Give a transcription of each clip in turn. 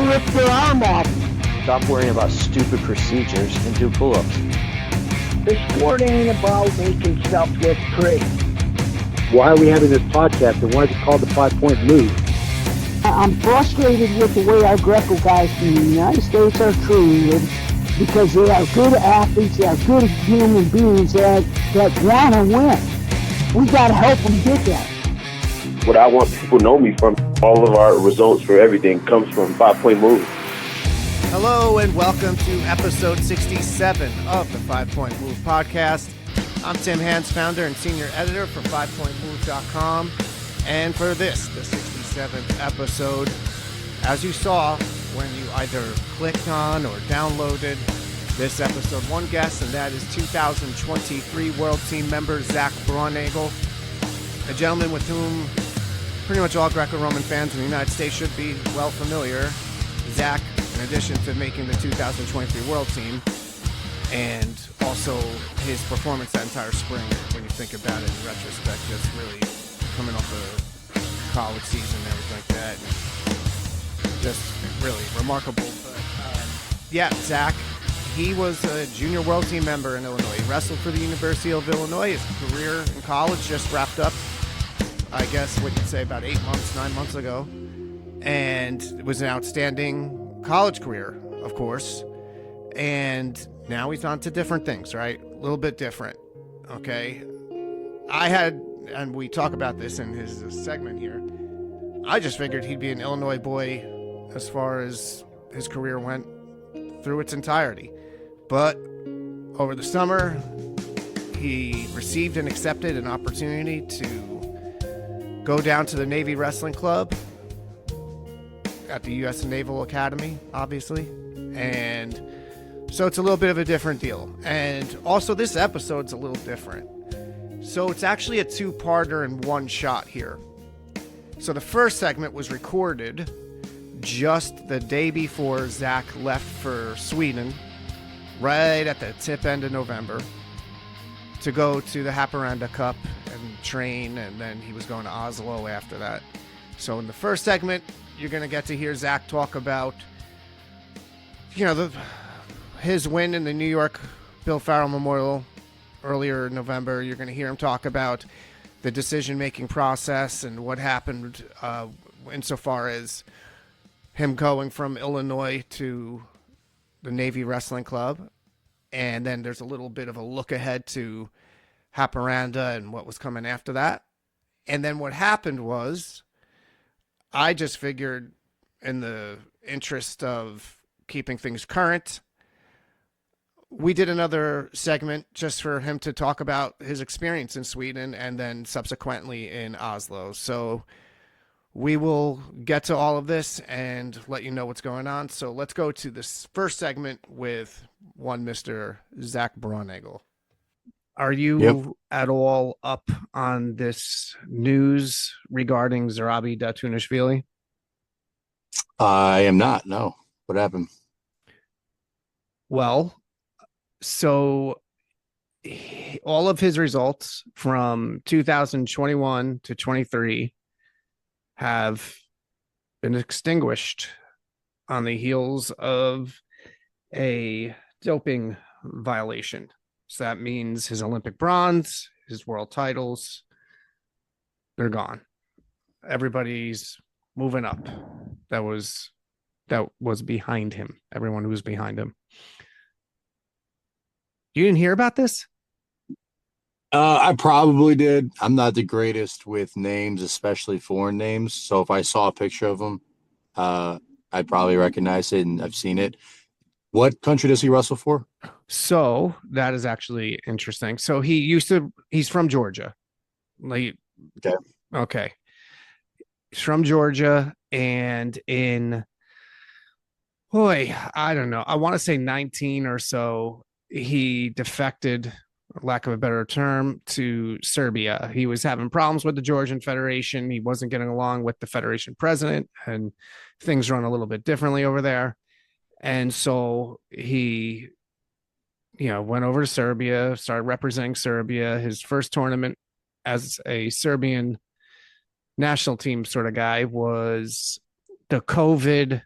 rip their arm off. Stop worrying about stupid procedures and do pull-ups. The sport ain't about making stuff look pretty. Why are we having this podcast, and why is it called the 5-Point Move? I'm frustrated with the way our Greco guys in the United States are treated, because they are good athletes, they are good human beings that want to win. We got to help them get that. What I want people to know me from, all of our results for everything comes from 5-Point Move. Hello and welcome to episode 67 of the 5-Point Move podcast. I'm Tim Hans, founder and senior editor for 5pointmove.com. And for this, the 67th episode, as you saw when you either clicked on or downloaded this episode, one guest, and that is 2023 World Team member Zac Braunagel, a gentleman with whom pretty much all Greco-Roman fans in the United States should be well familiar. Zac, in addition to making the 2023 World Team, and also his performance that entire spring, when you think about it in retrospect, just really coming off the college season and everything like that. Just really remarkable. But yeah, Zac, he was a junior World Team member in Illinois. He wrestled for the University of Illinois. His career in college just wrapped up, I guess what you'd say, about 9 months ago. And it was an outstanding college career, of course. And now he's on to different things, right? A little bit different, okay? And we talk about this in his segment here, I just figured he'd be an Illinois boy as far as his career went through its entirety. But over the summer, he received and accepted an opportunity to go down to the Navy Wrestling Club at the USA Naval Academy, obviously. And so it's a little bit of a different deal. And also this episode's a little different. So it's actually a two-parter in one shot here. So the first segment was recorded just the day before Zac left for Sweden, right at the tip end of November, to go to the Haparanda Cup and train, and then he was going to Oslo after that. So in the first segment, you're going to get to hear Zac talk about, his win in the New York Bill Farrell Memorial earlier in November. You're going to hear him talk about the decision-making process and what happened insofar as him going from Illinois to the Navy Wrestling Club. And then there's a little bit of a look ahead to Haparanda and what was coming after that. And then what happened was, I just figured, in the interest of keeping things current, we did another segment just for him to talk about his experience in Sweden and then subsequently in Oslo. So we will get to all of this and let you know what's going on. So let's go to this first segment with one Mr. Zac Braunagel. Are you at all up on this news regarding Zarabi Datunashvili? I am not, no. What happened? Well, so all of his results from 2021 to 23 have been extinguished on the heels of a doping violation. So that means his Olympic bronze, his world titles, they're gone. Everybody's moving up. That was behind him. Everyone who was behind him. You didn't hear about this? I probably did. I'm not the greatest with names, especially foreign names. So if I saw a picture of him, I'd probably recognize it, and I've seen it. What country does he wrestle for? So that is actually interesting. So he's from Georgia. Okay. He's from Georgia, and I don't know. I want to say 19 or so, he defected, lack of a better term, to Serbia. He was having problems with the Georgian Federation. He wasn't getting along with the Federation president, and things run a little bit differently over there. And so he, went over to Serbia, started representing Serbia. His first tournament as a Serbian national team sort of guy was the COVID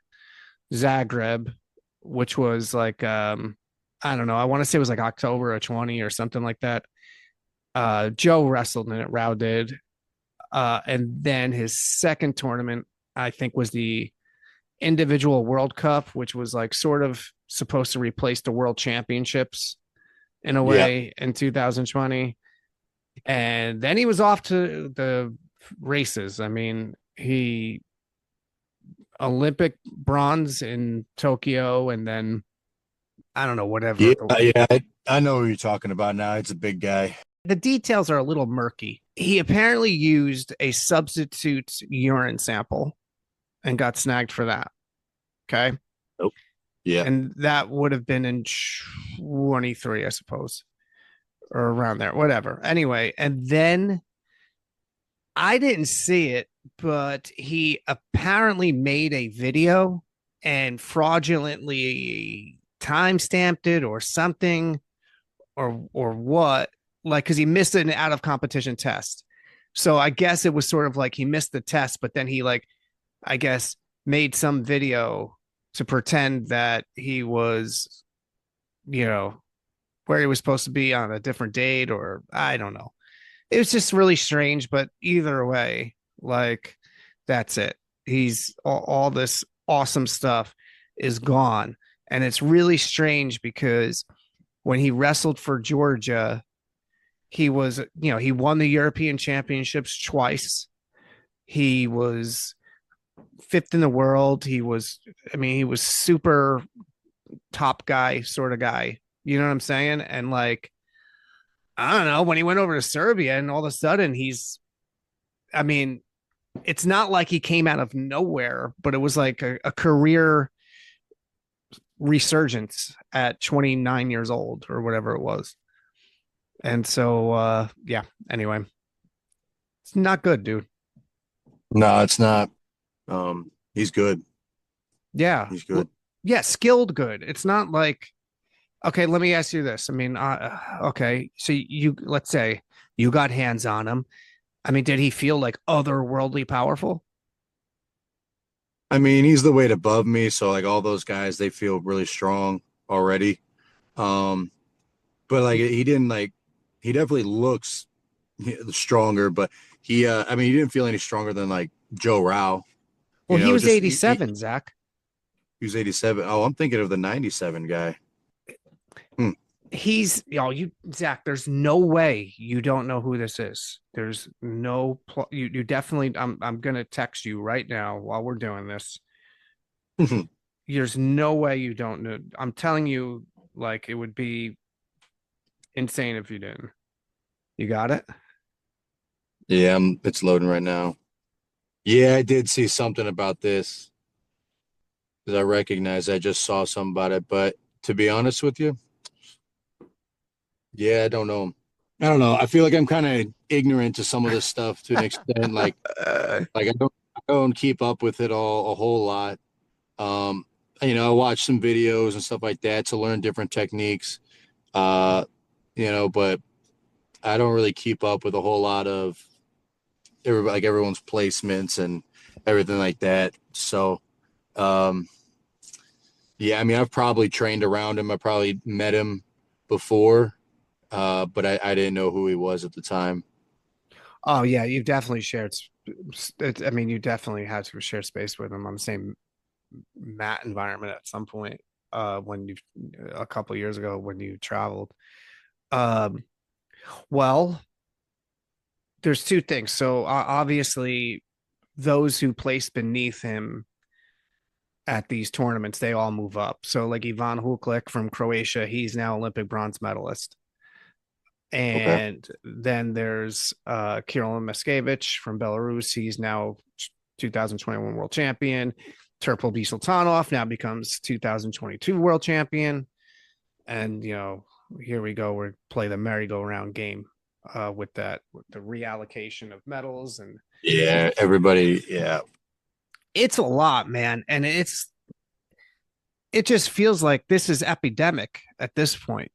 Zagreb, which was like I don't know, I want to say it was like October of 20 or something like that. Joe wrestled in it, Rao did. And then his second tournament, I think, was the individual World Cup, which was like sort of supposed to replace the World Championships in a way in 2020. And then he was off to the races. I mean, he Olympic bronze in Tokyo, and then I don't know, whatever. I know what you're talking about now. It's a big guy. The details are a little murky. He apparently used a substitute urine sample and got snagged for that. Okay. Nope. Yeah. And that would have been in 23, I suppose, or around there, whatever. Anyway, and then I didn't see it, but he apparently made a video and fraudulently time-stamped it or something, or what, like, because he missed an out of competition test. So I guess it was sort of like he missed the test, but then he, like, I guess made some video to pretend that he was, you know, where he was supposed to be on a different date, or I don't know. It was just really strange, but either way, like, that's it. He's all this awesome stuff is gone. And it's really strange because when he wrestled for Georgia, he was, you know, he won the European Championships twice. He was fifth in the world. He was super top guy sort of guy. You know what I'm saying? And like, I don't know, when he went over to Serbia and all of a sudden it's not like he came out of nowhere, but it was like a career resurgence at 29 years old or whatever it was. And so, anyway, it's not good, dude. No, it's not. He's good. Yeah. He's good. Yeah. Skilled good. It's not like, okay, let me ask you this. I mean, okay. So let's say you got hands on him. I mean, did he feel like otherworldly powerful? I mean, he's the weight above me. So like all those guys, they feel really strong already. But like he definitely looks stronger, but he didn't feel any stronger than like Joe Rao. Well, he was 87, Zach. He was 87. Oh, I'm thinking of the 97 guy. He's, Zach, there's no way you don't know who this is. There's no, you definitely, I'm going to text you right now while we're doing this. There's no way you don't know. I'm telling you, like, it would be insane if you didn't. You got it? Yeah, it's loading right now. Yeah, I did see something about this because I just saw something about it. But to be honest with you, yeah, I don't know. I feel like I'm kind of ignorant to some of this stuff to an extent. Like I don't keep up with it all a whole lot. I watch some videos and stuff like that to learn different techniques. But I don't really keep up with a whole lot of everyone's placements and everything like that. So, yeah, I mean, I've probably trained around him. I probably met him before, but I didn't know who he was at the time. Oh yeah, you've definitely shared. I mean, you definitely had to share space with him on the same mat environment at some point. A couple years ago when you traveled. Well, there's two things. So obviously, those who place beneath him at these tournaments, they all move up. So like Ivan Huklik from Croatia, he's now Olympic bronze medalist. And then there's Kirill Meskevich from Belarus. He's now 2021 world champion. Turpel B. Sultanov now becomes 2022 world champion. And, here we go. We play the merry-go-round game with the reallocation of medals. And yeah, everybody. Yeah. It's a lot, man. And it just feels like this is epidemic at this point,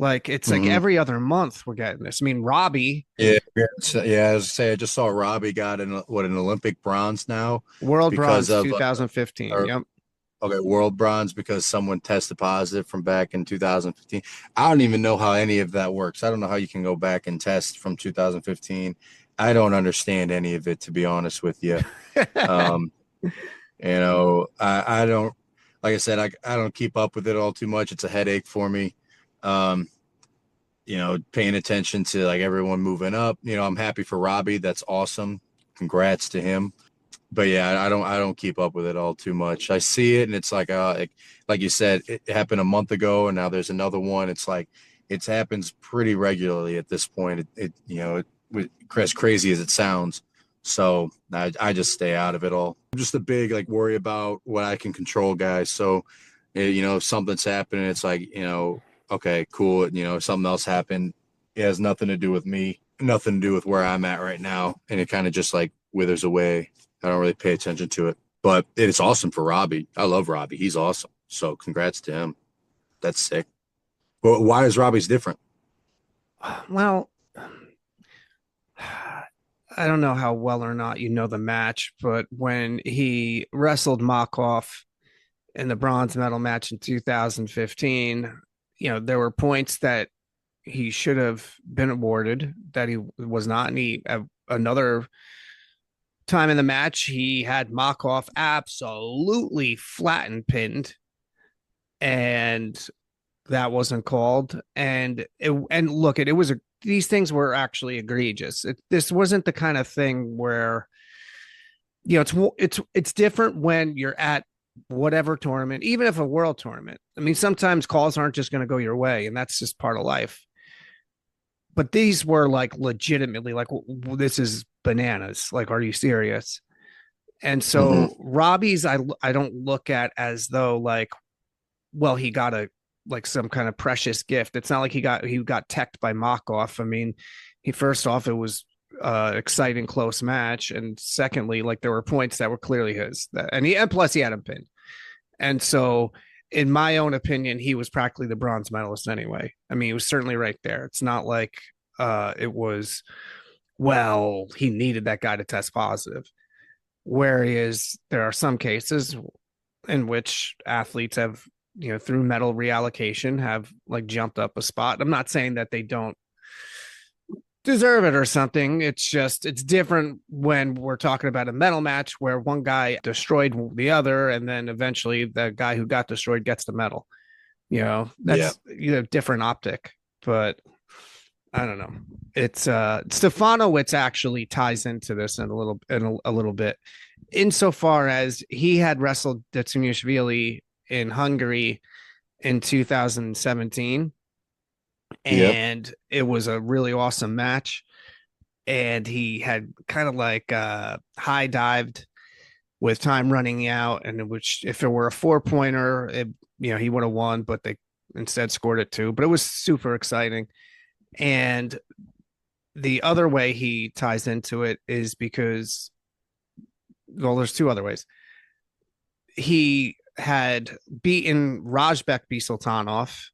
Like it's like Mhm. every other month we're getting this. I mean, Robbie, As I say, I just saw Robbie got an Olympic bronze now world because bronze of 2015. or, Yep. okay, world bronze because someone tested positive from back in 2015. I don't even know how any of that works. I don't know how you can go back and test from 2015. I don't understand any of it, to be honest with you. Um, I don't, like I said, I don't keep up with it all too much. It's a headache for me. Um, paying attention to like everyone moving up. I'm happy for Robbie. That's awesome. Congrats to him. But yeah, I don't keep up with it all too much. I see it and it's like you said, it happened a month ago and now there's another one. It's like it happens pretty regularly at this point. As crazy as it sounds. So I just stay out of it all. I'm just a big like worry about what I can control, guys. So if something's happening, it's like, okay, cool. If something else happened, it has nothing to do with me, nothing to do with where I'm at right now. And it kind of just like withers away. I don't really pay attention to it, but it's awesome for Robbie. I love Robbie. He's awesome. So congrats to him. That's sick. But why is Robbie's different? Well, I don't know how well or not you know the match, but when he wrestled Makov in the bronze medal match in 2015, there were points that he should have been awarded that he was not. And another time in the match, he had Makov absolutely flattened pinned, and that wasn't called. And it was these things were actually egregious. This wasn't the kind of thing where it's different when you're at whatever tournament, even if a world tournament. I mean, sometimes calls aren't just going to go your way, and that's just part of life. But these were like legitimately like, this is bananas. Like, are you serious? And so Robbie's, I don't look at as though like, well, he got some kind of precious gift. It's not like he got teched by Makov. I mean, first off, it was exciting close match, and secondly, like there were points that were clearly his, and plus he had him pinned. And so in my own opinion, he was practically the bronze medalist anyway. I mean, he was certainly right there. It's not like it was, well, he needed that guy to test positive. Whereas there are some cases in which athletes have, through medal reallocation, have like jumped up a spot. I'm not saying that they don't deserve it or something. It's different when we're talking about a medal match where one guy destroyed the other, and then eventually the guy who got destroyed gets the medal. That's different optic. But I don't know. It's Stefanowicz actually ties into this in a little bit, insofar as he had wrestled Datsuniashvili in Hungary in 2017. And it was a really awesome match. And he had kind of like high dived with time running out, and which if it were a 4-pointer, he would have won, but they instead scored it 2. But it was super exciting. And the other way he ties into it is because, well, there's 2 other ways. He had beaten Rajbek Bisultanov,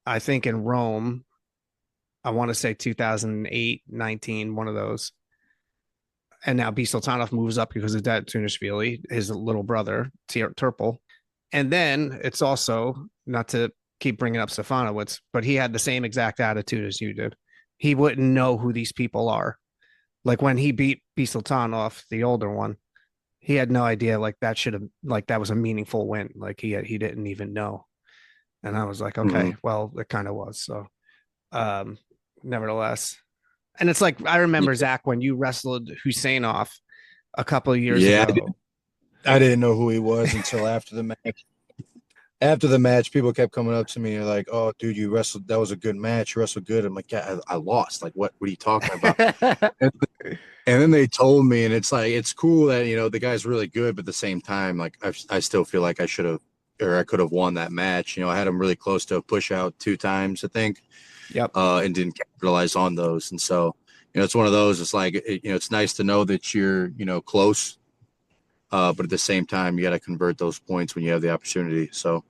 I think in Rome, I want to say 2008, 19, one of those. And now Bisultanov moves up because of Datsuniashvili, his little brother, Turpel. And then it's also, not to keep bringing up Stefanowicz, but he had the same exact attitude as you did. He wouldn't know who these people are. Like when he beat Bisultanov, the older one, he had no idea that was a meaningful win. Like he didn't even know. And I was like, okay, well, it kind of was. So, nevertheless. And it's like, I remember, Zach, when you wrestled Husseinov a couple of years ago. I didn't know who he was until after the match. After the match, people kept coming up to me and like, oh, dude, you wrestled. That was a good match. You wrestled good. I'm like, yeah, I lost. Like, what are you talking about? And then they told me, and it's like, it's cool that, the guy's really good, but at the same time, like, I still feel like I should have, or I could have won that match. I had him really close to a push out 2 times, I think. Yep. And didn't capitalize on those. And so, it's one of those, it's like, it's nice to know that you're, close. But at the same time, you got to convert those points when you have the opportunity. So,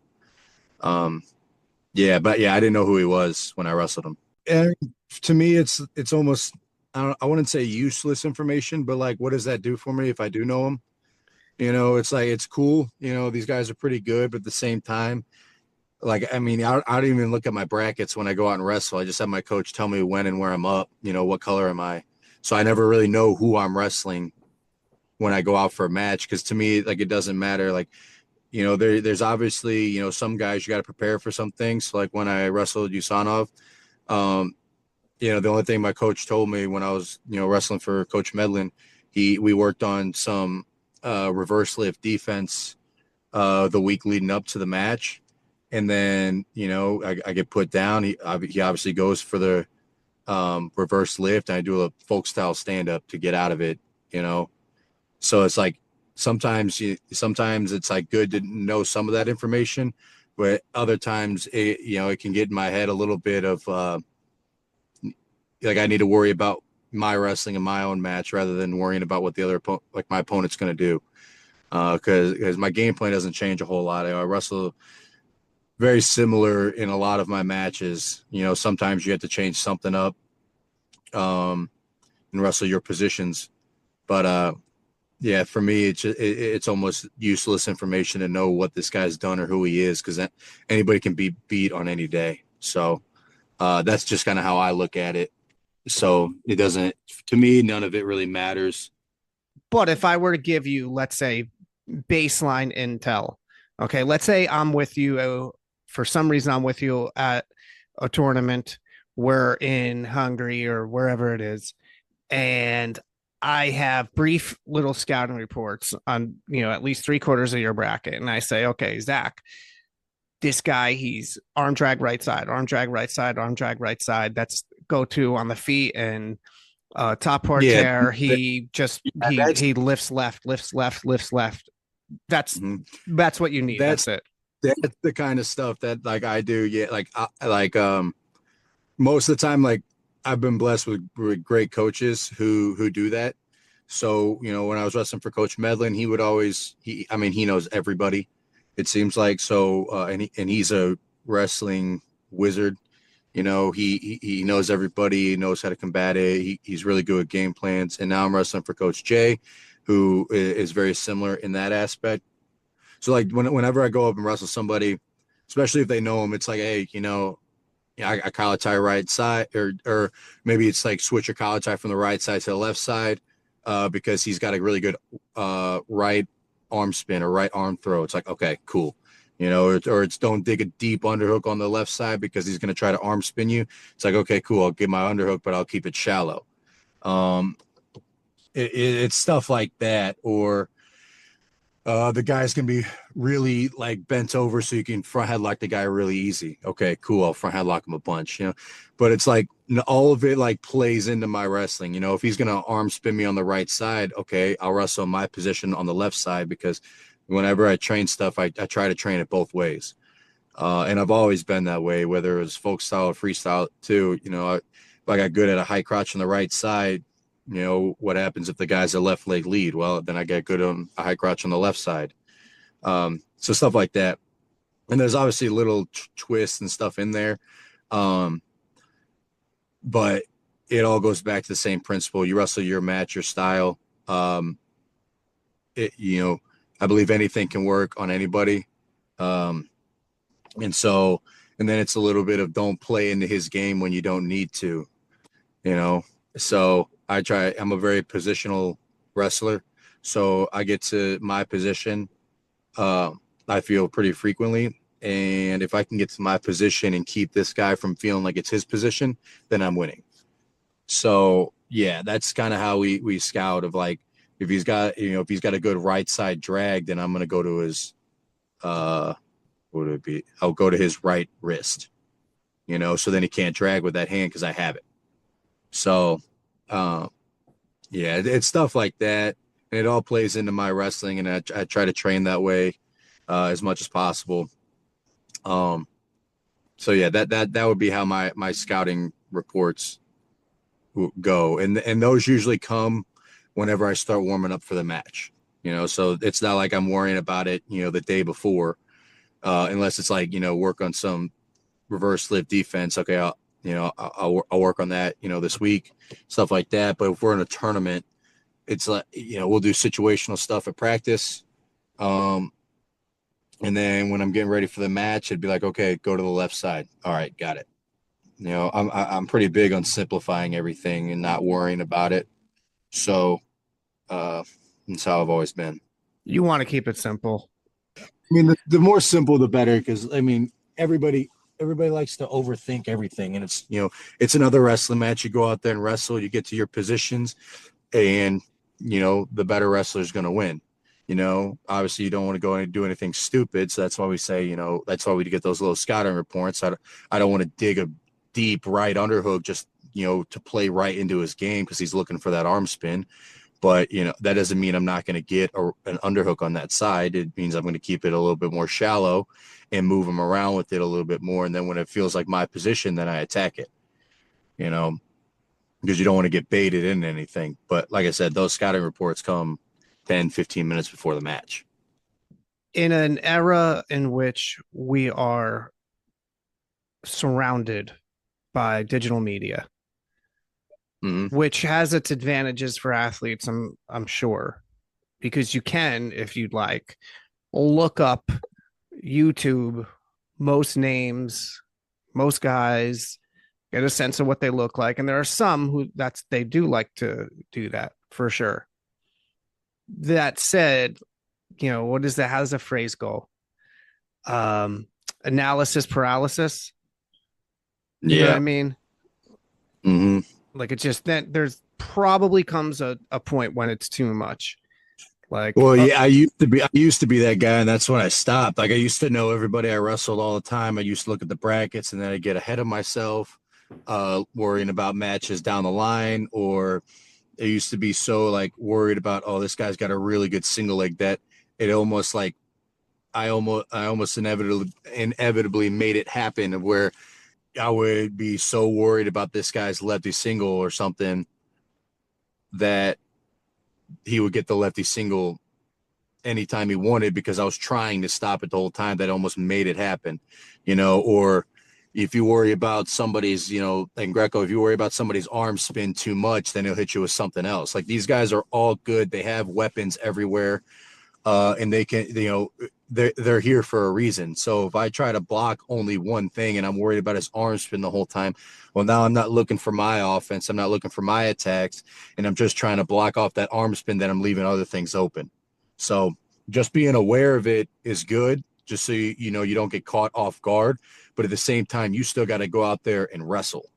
Yeah, but yeah, I didn't know who he was when I wrestled him. And to me, it's almost I wouldn't say useless information, but like, what does that do for me if I do know him? It's like it's cool. These guys are pretty good, but at the same time, like I mean, I don't even look at my brackets when I go out and wrestle. I just have my coach tell me when and where I'm up. What color am I? So I never really know who I'm wrestling when I go out for a match, because to me, like, it doesn't matter. Like, there's obviously, some guys you got to prepare for some things. Like when I wrestled Usanov, um, the only thing my coach told me when I was, wrestling for Coach Medlin, we worked on some reverse lift defense the week leading up to the match. And then, I get put down. He obviously goes for the reverse lift, and I do a folk style stand up to get out of it, So it's like sometimes it's like good to know some of that information, but other times it can get in my head a little bit of like I need to worry about my wrestling in my own match rather than worrying about what the other my opponent's going to do. Because my game plan doesn't change a whole lot. I wrestle very similar in a lot of my matches. Sometimes you have to change something up and wrestle your positions. But yeah, for me, it's almost useless information to know what this guy's done or who he is, because anybody can be beat on any day. So that's just kind of how I look at it. So it doesn't, to me, none of it really matters. But if I were to give you, let's say, baseline intel, okay, let's say I'm with you, for some reason I'm with you at a tournament, we're in Hungary or wherever it is, and I have brief little scouting reports on, at least 3/4 of your bracket. And I say, okay, Zach, this guy, he's arm drag right side, arm drag right side, arm drag right side. That's go to on the feet, and top portiere. He lifts left, lifts left, lifts left. That's what you need. That's it. That's the kind of stuff that like I do. Yeah. Like most of the time, like I've been blessed with great coaches who do that. So, when I was wrestling for Coach Medlin, he would always, he knows everybody, it seems like. So, and he's a wrestling wizard. He knows everybody, he knows how to combat it. He's really good at game plans. And now I'm wrestling for Coach Jay, who is very similar in that aspect. So like whenever I go up and wrestle somebody, especially if they know him, it's like, hey, I collar tie right side, or maybe it's like switch your collar tie from the right side to the left side, because he's got a really good right arm spin or right arm throw. It's like, okay, cool. Or it's don't dig a deep underhook on the left side because he's going to try to arm spin you. It's like, okay, cool. I'll get my underhook, but I'll keep it shallow. It's stuff like that. Or the guys can be really like bent over so you can front headlock the guy really easy. Okay, cool. I'll front headlock him a bunch, but it's like all of it like plays into my wrestling. If he's going to arm spin me on the right side, okay, I'll wrestle my position on the left side, because whenever I train stuff, I try to train it both ways. And I've always been that way, whether it was folk style or freestyle too. If I got good at a high crotch on the right side, what happens if the guy's a left leg lead? Well, then I get good on a high crotch on the left side. So stuff like that. And there's obviously little twists and stuff in there. But it all goes back to the same principle. You wrestle your match, your style. I believe anything can work on anybody. And then it's a little bit of don't play into his game when you don't need to, so I'm a very positional wrestler. So I get to my position, I feel pretty frequently. And if I can get to my position and keep this guy from feeling like it's his position, then I'm winning. So yeah, that's kind of how we scout, of like, if he's got a good right side drag, then I'm going to go to his, what would it be? I'll go to his right wrist, so then he can't drag with that hand because I have it. So, yeah, it's stuff like that. And it all plays into my wrestling, and I try to train that way as much as possible. So yeah, that would be how my scouting reports go. And those usually come whenever I start warming up for the match, so it's not like I'm worrying about it, the day before, unless it's like, work on some reverse lift defense. Okay, I'll work on that, this week, stuff like that. But if we're in a tournament, it's like, we'll do situational stuff at practice. And then when I'm getting ready for the match, it'd be like, okay, go to the left side. All right, got it. I'm pretty big on simplifying everything and not worrying about it. So that's how I've always been. You want to keep it simple. I mean, the more simple, the better, because I mean, everybody likes to overthink everything, and it's another wrestling match. You go out there and wrestle, you get to your positions, and the better wrestler is going to win. Obviously you don't want to go and do anything stupid, so that's why we say, that's why we get those little scouting reports. I don't want to dig a deep right underhook just to play right into his game because he's looking for that arm spin. But, that doesn't mean I'm not going to get an underhook on that side. It means I'm going to keep it a little bit more shallow and move him around with it a little bit more. And then when it feels like my position, then I attack it, because you don't want to get baited in anything. But like I said, those scouting reports come 10, 15 minutes before the match. In an era in which we are surrounded by digital media, which has its advantages for athletes, I'm sure, because you can, if you'd like, look up YouTube, most names, most guys, get a sense of what they look like. And there are some who they do like to do that for sure. That said, what is that? How does the phrase go? Analysis paralysis. You know what I mean? Mm-hmm. Like, it's just that there's probably comes a point when it's too much. Like, well, yeah, I used to be that guy, and that's when I stopped. Like, I used to know everybody I wrestled all the time. I used to look at the brackets, and then I get ahead of myself, worrying about matches down the line, or I used to be so like worried about, oh, this guy's got a really good single leg, that it almost like I almost inevitably made it happen, of where I would be so worried about this guy's lefty single or something that he would get the lefty single anytime he wanted, because I was trying to stop it the whole time. That almost made it happen, or if you worry about somebody's, in Greco, if you worry about somebody's arm spin too much, then he'll hit you with something else. Like, these guys are all good. They have weapons everywhere, and they can, they're here for a reason. So if I try to block only one thing and I'm worried about his arm spin the whole time, well, now I'm not looking for my offense. I'm not looking for my attacks, and I'm just trying to block off that arm spin, that I'm leaving other things open. So just being aware of it is good, just so you don't get caught off guard. But at the same time, you still got to go out there and wrestle.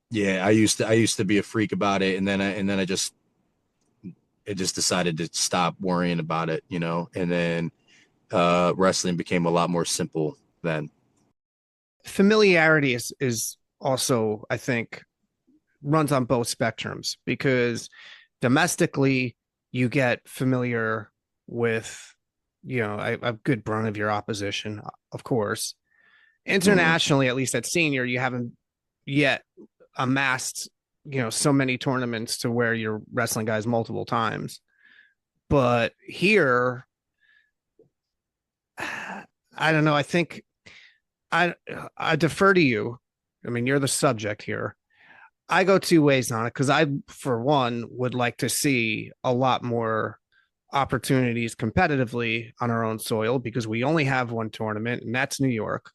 Yeah, I used to be a freak about it, and then I just decided to stop worrying about it, and then wrestling became a lot more simple then. Familiarity is also, I think, runs on both spectrums, because domestically you get familiar with, a good brunt of your opposition, of course. Internationally, at least at senior, you haven't yet amassed, so many tournaments to where you're wrestling guys multiple times. But here, I don't know. I think I defer to you. I mean, you're the subject here. I go two ways on it, because I, for one, would like to see a lot more opportunities competitively on our own soil, because we only have one tournament, and that's New York.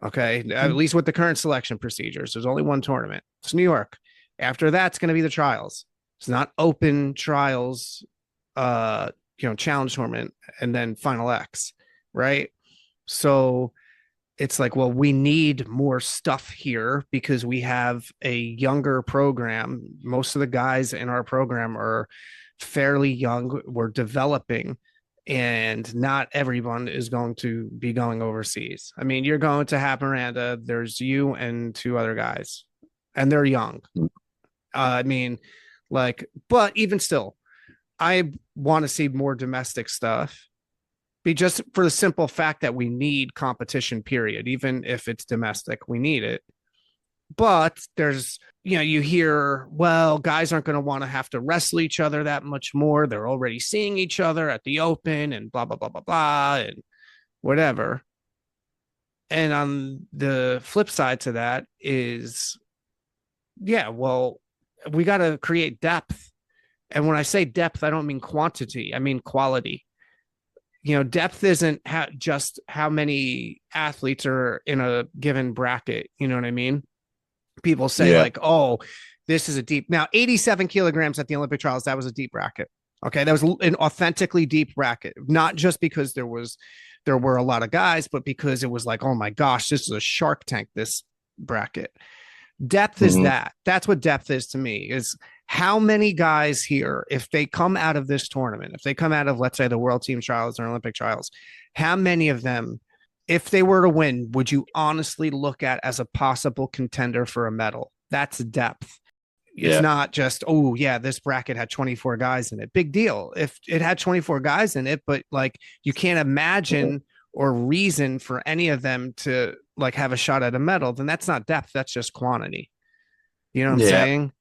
Okay. At least with the current selection procedures, there's only one tournament. It's New York. After that's going to be the trials. It's not open trials, challenge tournament, and then final X. Right. So it's like, well, we need more stuff here, because we have a younger program. Most of the guys in our program are fairly young. We're developing, and not everyone is going to be going overseas. I mean, you're going to have Miranda. There's you and two other guys, and they're young. I mean, like, but even still, I want to see more domestic stuff, be just for the simple fact that we need competition, period. Even if it's domestic, we need it. But there's, you hear, well, guys aren't going to want to have to wrestle each other that much more. They're already seeing each other at the open, and blah, blah, blah, blah, blah, and whatever. And on the flip side to that is, yeah, well, we got to create depth. And when I say depth, I don't mean quantity, I mean quality. Depth isn't just how many athletes are in a given bracket. You know what I mean? People say like, oh, this is a deep. Now, 87 kilograms at the Olympic trials, that was a deep bracket. Okay. That was an authentically deep bracket, not just because there were a lot of guys, but because it was like, oh my gosh, this is a Shark Tank, this bracket. Depth is that. That's what depth is to me, is how many guys here, if they come out of this tournament, if they come out of, let's say, the World Team trials or Olympic trials, how many of them, if they were to win, would you honestly look at as a possible contender for a medal? That's depth. It's not just, oh, yeah, this bracket had 24 guys in it. Big deal if it had 24 guys in it, but like you can't imagine or reason for any of them to like have a shot at a medal, then that's not depth. That's just quantity. You know what I'm saying?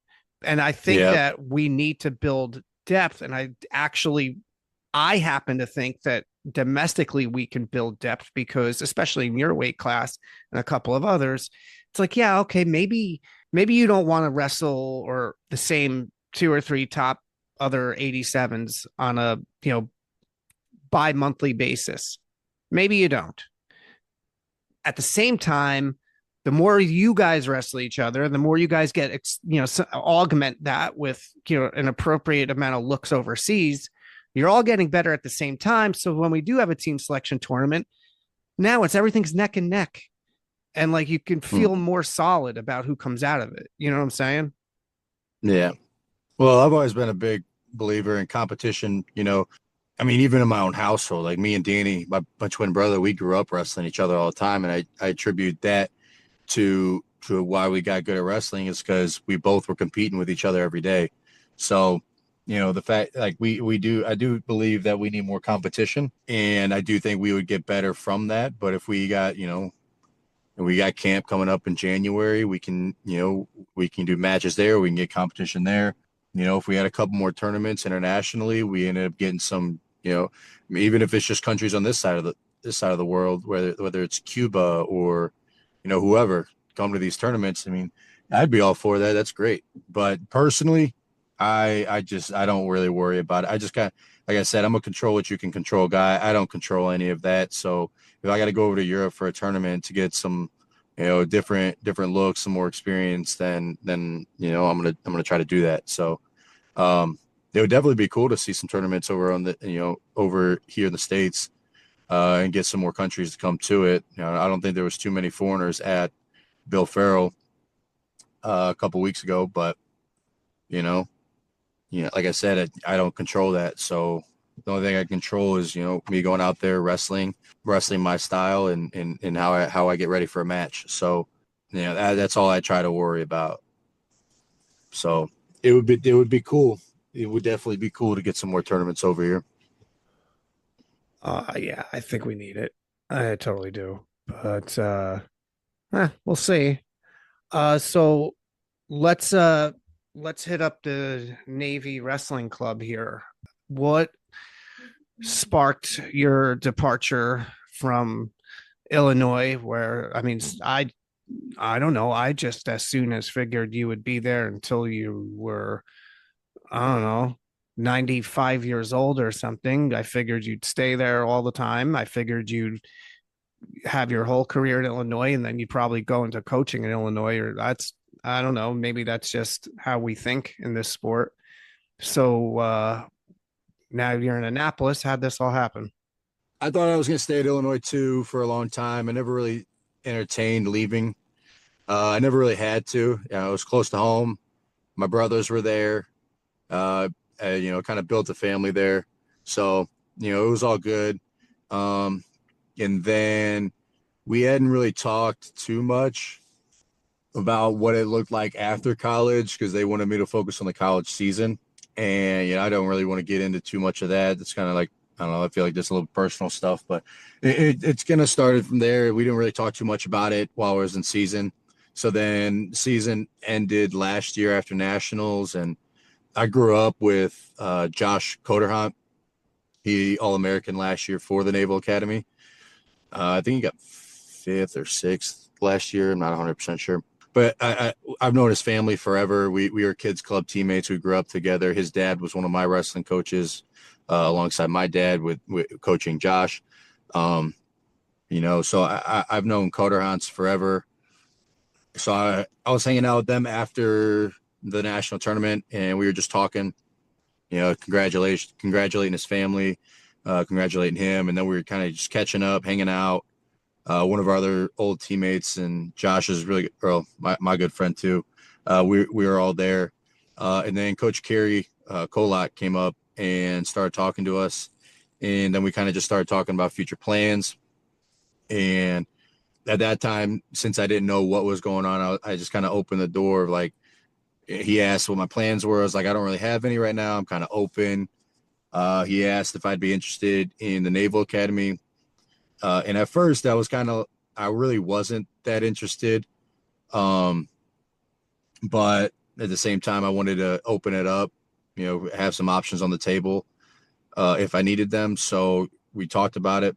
And I think that we need to build depth. And I happen to think that domestically we can build depth because, especially in your weight class and a couple of others, it's like, yeah, okay, maybe you don't want to wrestle or the same 2 or 3 top other 87s on a, bi-monthly basis. Maybe you don't. At the same time, the more you guys wrestle each other, the more you guys get, augment that with, an appropriate amount of looks overseas, you're all getting better at the same time. So when we do have a team selection tournament, now everything's neck and neck. And like, you can feel more solid about who comes out of it. You know what I'm saying? Yeah. Well, I've always been a big believer in competition, I mean, even in my own household, like me and Danny, my twin brother, we grew up wrestling each other all the time. And I attribute that to why we got good at wrestling is because we both were competing with each other every day. So, the fact like I do believe that we need more competition, and I do think we would get better from that. But if we got, we got camp coming up in January, we can do matches there. We can get competition there. If we had a couple more tournaments internationally, we ended up getting some, even if it's just countries on this side of the world, whether it's Cuba or, whoever come to these tournaments. I mean, I'd be all for that. That's great. But personally, I don't really worry about it. I just like I said, I'm a control what you can control guy. I don't control any of that. So if I got to go over to Europe for a tournament to get some, different looks, some more experience, then I'm gonna try to do that. So it would definitely be cool to see some tournaments over on the over here in the States and get some more countries to come to it. I don't think there was too many foreigners at Bill Farrell a couple weeks ago, but like I said, I don't control that. So the only thing I control is, me going out there wrestling my style and how I get ready for a match. So, that's all I try to worry about. So it would be cool. It would definitely be cool to get some more tournaments over here. Yeah, I think we need it. I totally do. But we'll see. So let's hit up the Navy Wrestling Club here. What sparked your departure from Illinois, where, I mean, I don't know. I just as soon as figured you would be there until you were, I don't know, 95 years old or something. I figured you'd stay there all the time. I figured you'd have your whole career in Illinois and then you'd probably go into coaching in Illinois, or I don't know, maybe that's just how we think in this sport. So now you're in Annapolis. How'd this all happen? I thought I was going to stay at Illinois too for a long time. I never really entertained leaving. I never really had to. I was close to home. My brothers were there. Kind of built a family there. So, it was all good. And then we hadn't really talked too much about what it looked like after college because they wanted me to focus on the college season. And, I don't really want to get into too much of that. It's kind of like, I don't know, I feel like that's a little personal stuff, but it's going to start from there. We didn't really talk too much about it while I was in season. So then season ended last year after nationals, and I grew up with Josh Coderhunt. He All-American last year for the Naval Academy. I think he got fifth or sixth last year. I'm not 100% sure. But I've known his family forever. We were kids club teammates. We grew up together. His dad was one of my wrestling coaches, alongside my dad with coaching Josh. So I've known Coder Hans forever. So I was hanging out with them after the national tournament, and we were just talking, congratulating his family, congratulating him. And then we were kind of just catching up, hanging out. One of our other old teammates and Josh is my good friend too. We were all there. And then Coach Kerry Kolak came up and started talking to us. And then we kind of just started talking about future plans. And at that time, since I didn't know what was going on, I just kind of opened the door. Like, he asked what my plans were. I was like, I don't really have any right now. I'm kind of open. He asked if I'd be interested in the Naval Academy. And at first I really wasn't that interested. But at the same time, I wanted to open it up, have some options on the table, if I needed them. So we talked about it.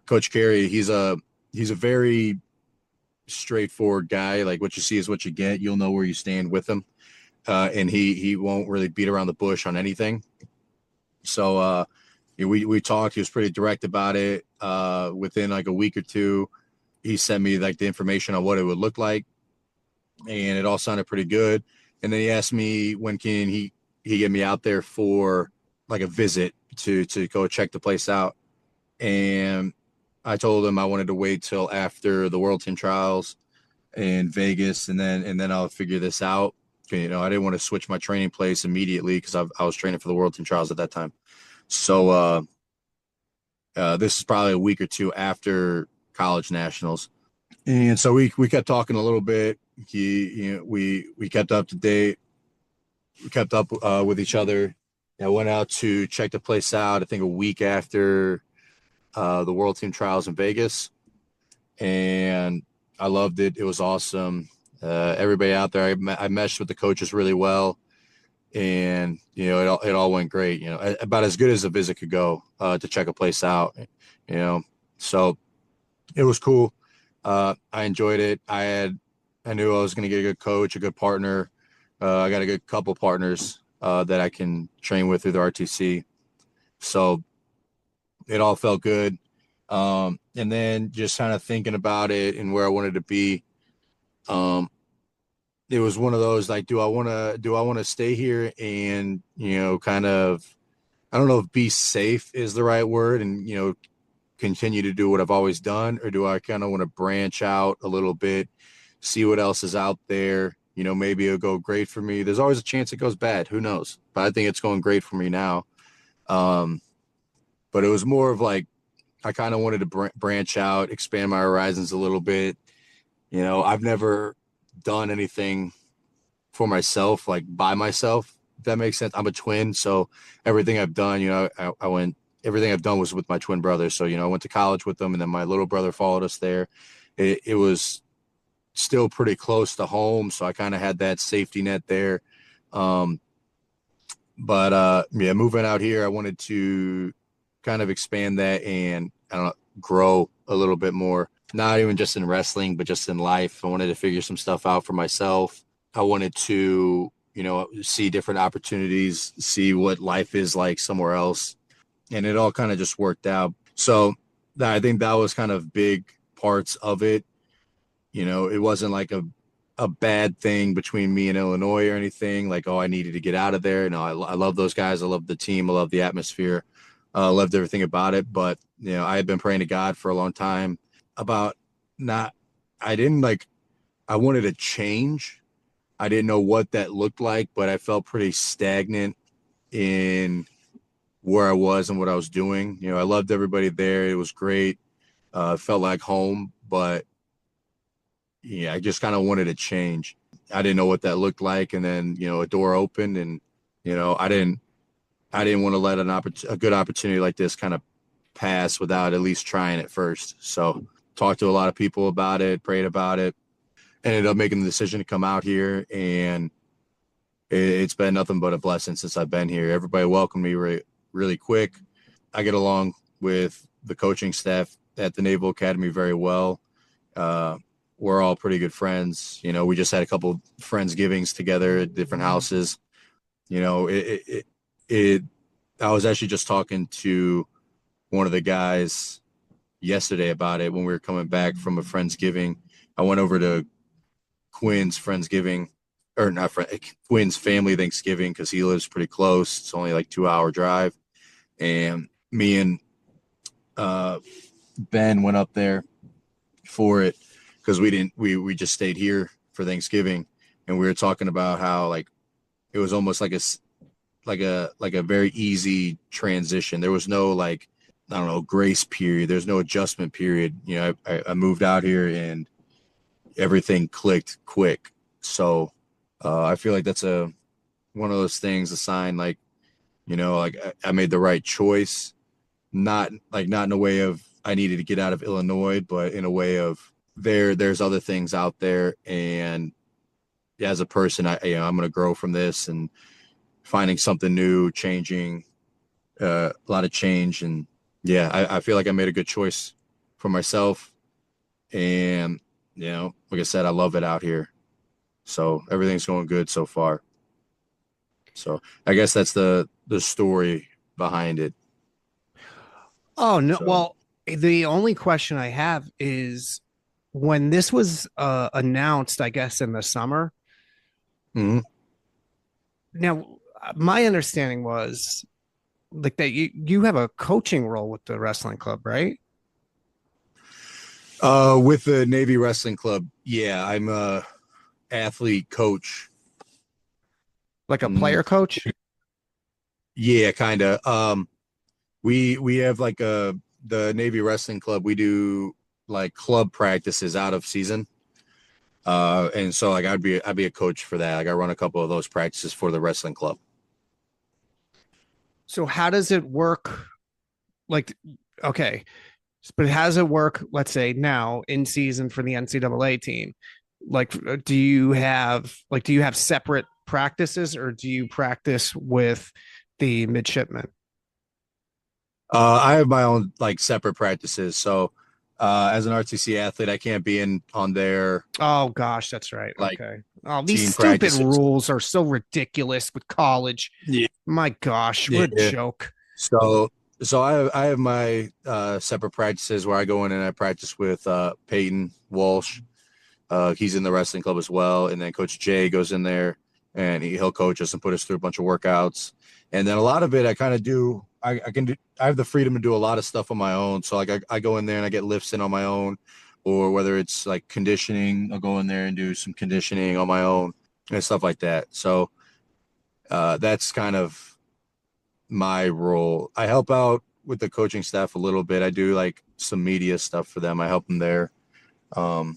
Coach Carey, he's a very straightforward guy. Like, what you see is what you get. You'll know where you stand with him. And he won't really beat around the bush on anything. So, we talked. He was pretty direct about it. Within like a week or two, he sent me like the information on what it would look like, and it all sounded pretty good. And then he asked me when can he get me out there for like a visit to go check the place out. And I told him I wanted to wait till after the World Team trials in Vegas, and then I'll figure this out. I didn't want to switch my training place immediately because I was training for the World Team trials at that time. So this is probably a week or two after college nationals. And so we kept talking a little bit. We kept up to date. We kept up with each other. I went out to check the place out, I think a week after the World Team trials in Vegas. And I loved it. It was awesome. Everybody out there, I meshed with the coaches really well. And, it all went great, about as good as a visit could go, to check a place out, so it was cool. I enjoyed it. I knew I was going to get a good coach, a good partner. I got a good couple partners, that I can train with through the RTC. So it all felt good. And then just kind of thinking about it and where I wanted to be, it was one of those, like, do I want to stay here and, kind of, I don't know if be safe is the right word and, continue to do what I've always done, or do I kind of want to branch out a little bit, see what else is out there? Maybe it'll go great for me. There's always a chance it goes bad. Who knows? But I think it's going great for me now. But it was more of like, I kind of wanted to branch out, expand my horizons a little bit. I've never done anything for myself, like by myself, if that makes sense. I'm a twin, so everything I've done, everything I've done was with my twin brother. So, I went to college with them, and then my little brother followed us there. It was still pretty close to home, so I kind of had that safety net there. Moving out here, I wanted to kind of expand that and, grow a little bit more. Not even just in wrestling, but just in life. I wanted to figure some stuff out for myself. I wanted to, see different opportunities, see what life is like somewhere else. And it all kind of just worked out. So I think that was kind of big parts of it. It wasn't like a bad thing between me and Illinois or anything. Like, I needed to get out of there. No, I love those guys. I love the team. I love the atmosphere. I loved everything about it. But, I had been praying to God for a long time about I wanted to change. I didn't know what that looked like, but I felt pretty stagnant in where I was and what I was doing. I loved everybody there. It was great. It felt like home, but I just kind of wanted to change. I didn't know what that looked like. And then, a door opened, and, I didn't want to let a good opportunity like this kind of pass without at least trying it first. So talked to a lot of people about it, prayed about it, ended up making the decision to come out here, and it's been nothing but a blessing since I've been here. Everybody welcomed me really quick. I get along with the coaching staff at the Naval Academy very well. We're all pretty good friends. You know, we just had a couple Friendsgivings together at different houses. You know, I was actually just talking to one of the guys yesterday about it when we were coming back from a Friendsgiving. I went over to Quinn's Friendsgiving, or not Quinn's family Thanksgiving, because he lives pretty close. It's only like 2-hour drive. And me and Ben went up there for it because we just stayed here for Thanksgiving, and we were talking about how like it was almost like a very easy transition. There was no like, I don't know, grace period. There's no adjustment period. You know, I moved out here and everything clicked quick. So I feel like that's one of those things, a sign like, you know, like I made the right choice, not in a way of I needed to get out of Illinois, but in a way of there's other things out there. And as a person, I'm going to grow from this and finding something new, changing, a lot of change. And yeah, I feel like I made a good choice for myself. And, you know, like I said, I love it out here. So everything's going good so far. So I guess that's the story behind it. Oh, no. So. Well, the only question I have is when this was announced, I guess, in the summer. Mm-hmm. Now, my understanding was like that you have a coaching role with the wrestling club, right? With the Navy Wrestling Club, yeah, I'm a athlete coach. Like a player coach? Yeah, kind of. We have like the Navy Wrestling Club. We do like club practices out of season. And so like I'd be a coach for that. Like I run a couple of those practices for the wrestling club. So how does it work? Like, okay, but how does it work, let's say now in season for the NCAA team? Like, do you have separate practices, or do you practice with the midshipmen? I have my own like separate practices. So as an RTC athlete, I can't be on their. Oh gosh, that's right. Like, okay. Oh, these team stupid practices. rules are so ridiculous with college. Yeah. My gosh, what a joke. So I have my separate practices where I go in and I practice with Peyton Walsh. He's in the wrestling club as well. And then Coach Jay goes in there and he'll coach us and put us through a bunch of workouts. And then a lot of it I kind of do. I have the freedom to do a lot of stuff on my own. So like I go in there and I get lifts in on my own, or whether it's like conditioning, I'll go in there and do some conditioning on my own and stuff like that. So that's kind of my role. I help out with the coaching staff a little bit. I do like some media stuff for them. I help them there. But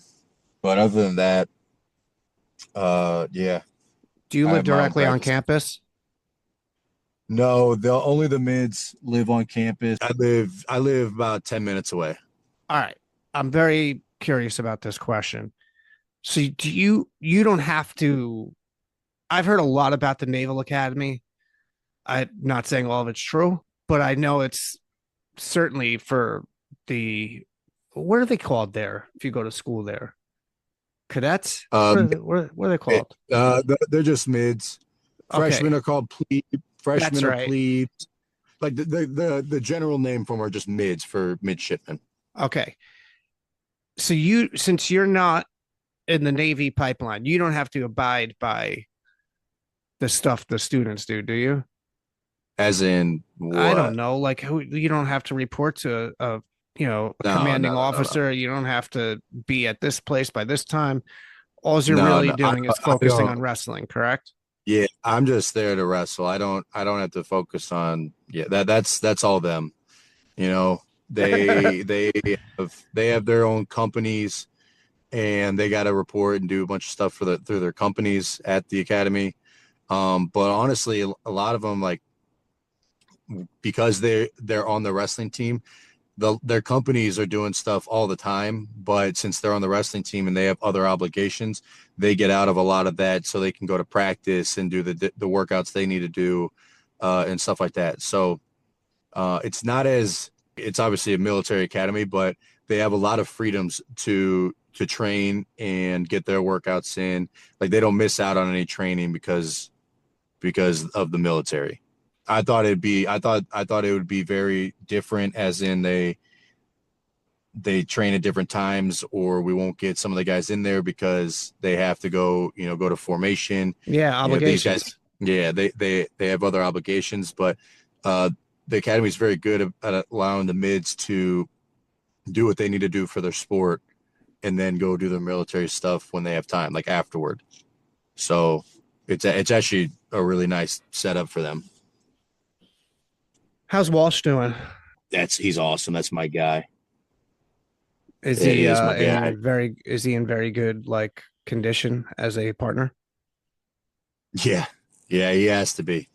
other than that, yeah. Do you live directly on campus? No, only the mids live on campus. I live about 10 minutes away. All right. I'm very curious about this question. So you don't have to. I've heard a lot about the Naval Academy. I'm not saying all of it's true, but I know it's certainly for what are they called there if you go to school there? Cadets? What are they called? They're just mids. Freshmen are called plebe. Freshmen are plebes. Like the general name for them are just mids for midshipmen. Okay. So since you're not in the Navy pipeline, you don't have to abide by the stuff the students do you? As in what? I don't know. Like you don't have to report to a commanding officer. No. You don't have to be at this place by this time. All you're really doing is focusing on wrestling, correct? Yeah, I'm just there to wrestle. I don't have to focus on that's all them. You know, they have their own companies and they got to report and do a bunch of stuff through their companies at the academy. But honestly, a lot of them, like, because they're on the wrestling team, their companies are doing stuff all the time, but since they're on the wrestling team and they have other obligations, they get out of a lot of that so they can go to practice and do the workouts they need to do and stuff like that. So it's not as It's obviously a military academy, but they have a lot of freedoms to train and get their workouts in. Like they don't miss out on any training because of the military. I thought it would be very different, as in they train at different times, or we won't get some of the guys in there because they have to go to formation. Yeah, obligations. These guys, they have other obligations, but the academy is very good at allowing the mids to do what they need to do for their sport and then go do their military stuff when they have time, like afterward. So it's actually a really nice setup for them. How's Walsh doing? He's awesome. That's my guy. Is he in very good like condition as a partner? Yeah, he has to be.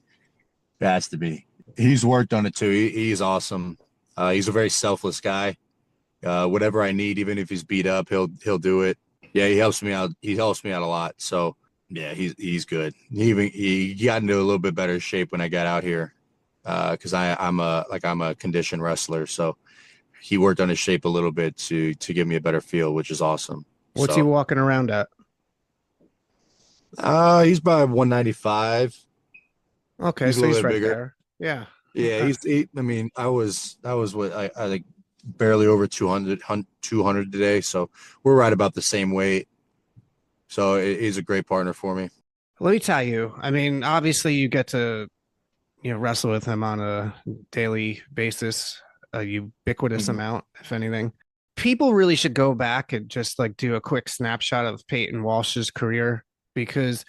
He's worked on it too. He's awesome. He's a very selfless guy. Whatever I need, even if he's beat up, he'll do it. Yeah, he helps me out. He helps me out a lot. So yeah, he's good. He got into a little bit better shape when I got out here, because I'm a conditioned wrestler. So he worked on his shape a little bit to give me a better feel, which is awesome. What's he walking around at? He's about 195. Okay, so he's right bigger. There. Yeah. Yeah, okay. I was what I think barely over 200 today, so we're right about the same weight. So he's a great partner for me. Let me tell you, obviously you get to wrestle with him on a daily basis, a ubiquitous amount, if anything. People really should go back and just like do a quick snapshot of Peyton Walsh's career, because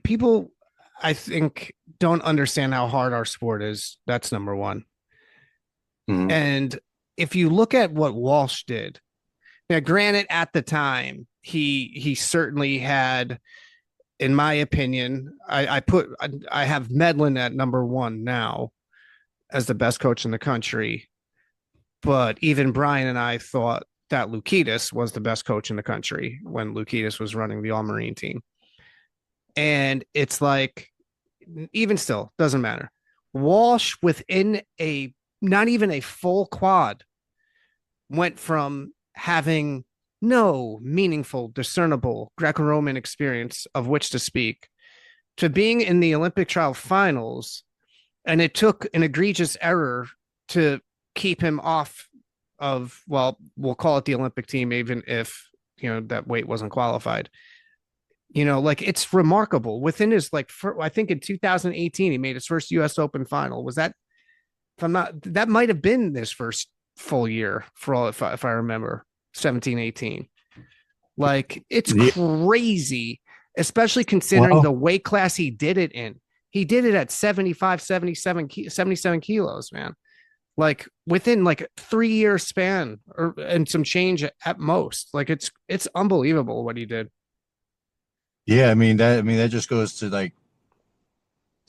people, I think, don't understand how hard our sport is. That's number one. Mm-hmm. And if you look at what Walsh did, now granted, at the time, he certainly had, in my opinion, I have Medlin at number one now as the best coach in the country. But even Brian and I thought that Lukitas was the best coach in the country when Lukitas was running the All-Marine team. And it's like, even still, doesn't matter. Walsh, within not even a full quad, went from having no meaningful, discernible Greco-Roman experience of which to speak to being in the Olympic trial finals. And it took an egregious error to keep him off of, well, we'll call it the Olympic team, even if, that weight wasn't qualified. It's remarkable. Within his, I think in 2018, he made his first US Open final. Was that, that might have been his first full year for all, if I remember, 17, 18. It's crazy, especially considering the weight class he did it in. He did it at 75, 77 kilos, man. Within 3-year span and some change at most. It's unbelievable what he did. Yeah, that just goes to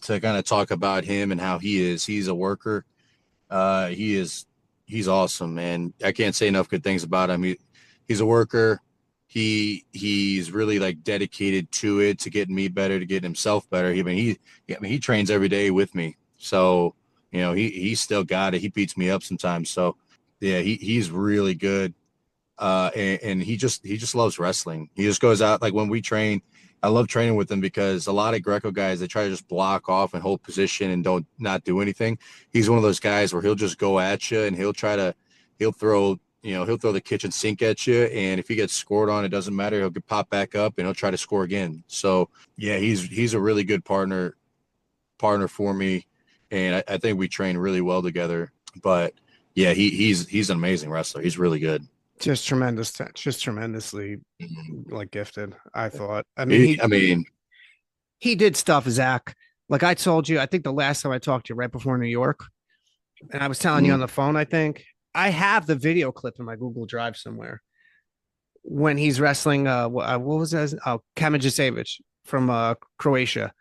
to kind of talk about him and how he is. He's a worker. He's awesome, man. I can't say enough good things about him. He's a worker. He's really dedicated to it, to getting me better, to getting himself better. He trains every day with me. So, he's still got it. He beats me up sometimes. So yeah, he's really good. And he just loves wrestling. He just goes out, when we train, I love training with him because a lot of Greco guys, they try to just block off and hold position and not do anything. He's one of those guys where he'll just go at you and he'll throw the kitchen sink at you. And if he gets scored on, it doesn't matter. He'll pop back up and he'll try to score again. So yeah, he's a really good partner for me. And I think we train really well together, but yeah, he's an amazing wrestler. He's really good. Just tremendously gifted, I thought. He did stuff, Zach. Like I told you, I think the last time I talked to you right before New York, and I was telling you on the phone, I think I have the video clip in my Google Drive somewhere when he's wrestling. What was that? Kamajicevic from Croatia.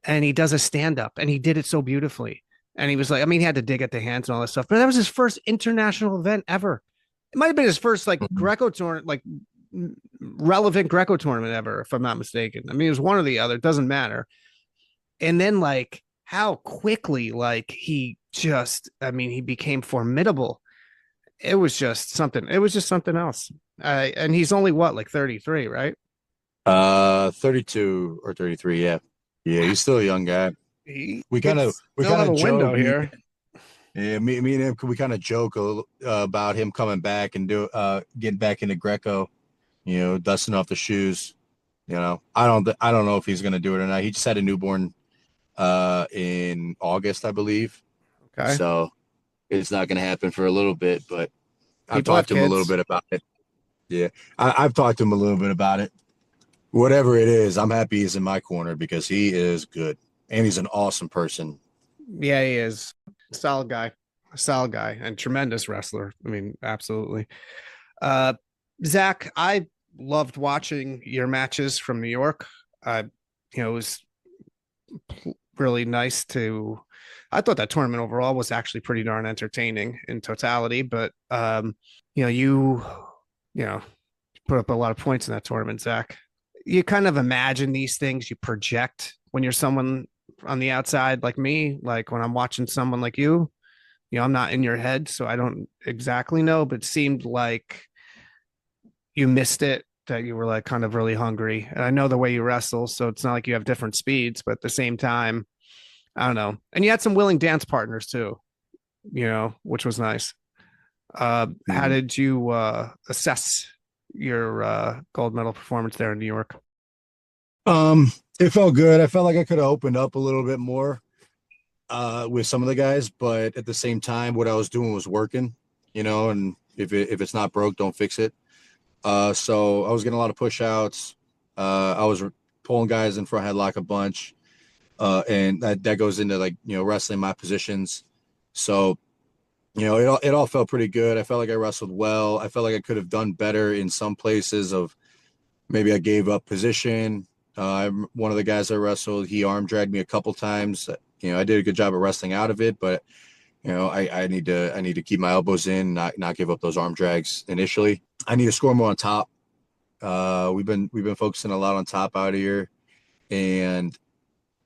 And he does a stand-up, and he did it so beautifully. And he was he had to dig at the hands and all that stuff. But that was his first international event ever. It might have been his first Greco tournament, relevant Greco tournament ever, if I'm not mistaken. It was one or the other. It doesn't matter. And then how quickly he became formidable. It was just something. It was just something else. And he's only what, like 33, right? 32 or 33. Yeah. Yeah. He's still a young guy. We kind of have a window joke. here. Me and him, we kind of joke a little, about him coming back and getting back into Greco, dusting off the shoes. I don't know if he's going to do it or not. He just had a newborn in August, I believe. Okay. So it's not going to happen for a little bit, but I've People have talked to him a little kids. bit about it. Yeah. I've talked to him a little bit about it. Whatever it is, I'm happy he's in my corner because he is good and he's an awesome person. Yeah, he is. Solid guy, and tremendous wrestler. I mean, absolutely. Zach, I loved watching your matches from New York. It was really nice I thought that tournament overall was actually pretty darn entertaining in totality, but you put up a lot of points in that tournament, Zach. You kind of imagine these things, you project when you're someone on the outside like me, like when I'm watching someone like you, I'm not in your head, so I don't exactly know, but it seemed like you missed it, that you were like kind of really hungry. And I know the way you wrestle, so it's not like you have different speeds, but at the same time, I don't know. And you had some willing dance partners too, which was nice. How did you assess your gold medal performance there in New York? It felt good. I felt like I could have opened up a little bit more with some of the guys, but at the same time, what I was doing was working, and if it's not broke, don't fix it. So I was getting a lot of push outs. I was pulling guys in front headlock a bunch. And that goes into wrestling my positions. So, it all felt pretty good. I felt like I wrestled well. I felt like I could have done better in some places of maybe I gave up position. One of the guys I wrestled, he arm dragged me a couple times. I did a good job of wrestling out of it, but I need to keep my elbows in, not give up those arm drags initially. I need to score more on top. We've been focusing a lot on top out here, and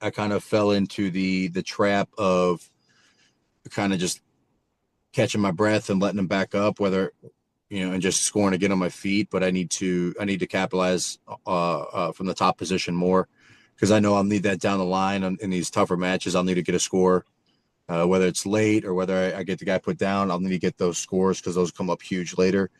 I kind of fell into the trap of kind of just catching my breath and letting them back up, whether and just scoring to get on my feet. But I need to capitalize from the top position more, because I know I'll need that down the line in these tougher matches. I'll need to get a score, whether it's late or whether I get the guy put down. I'll need to get those scores because those come up huge later.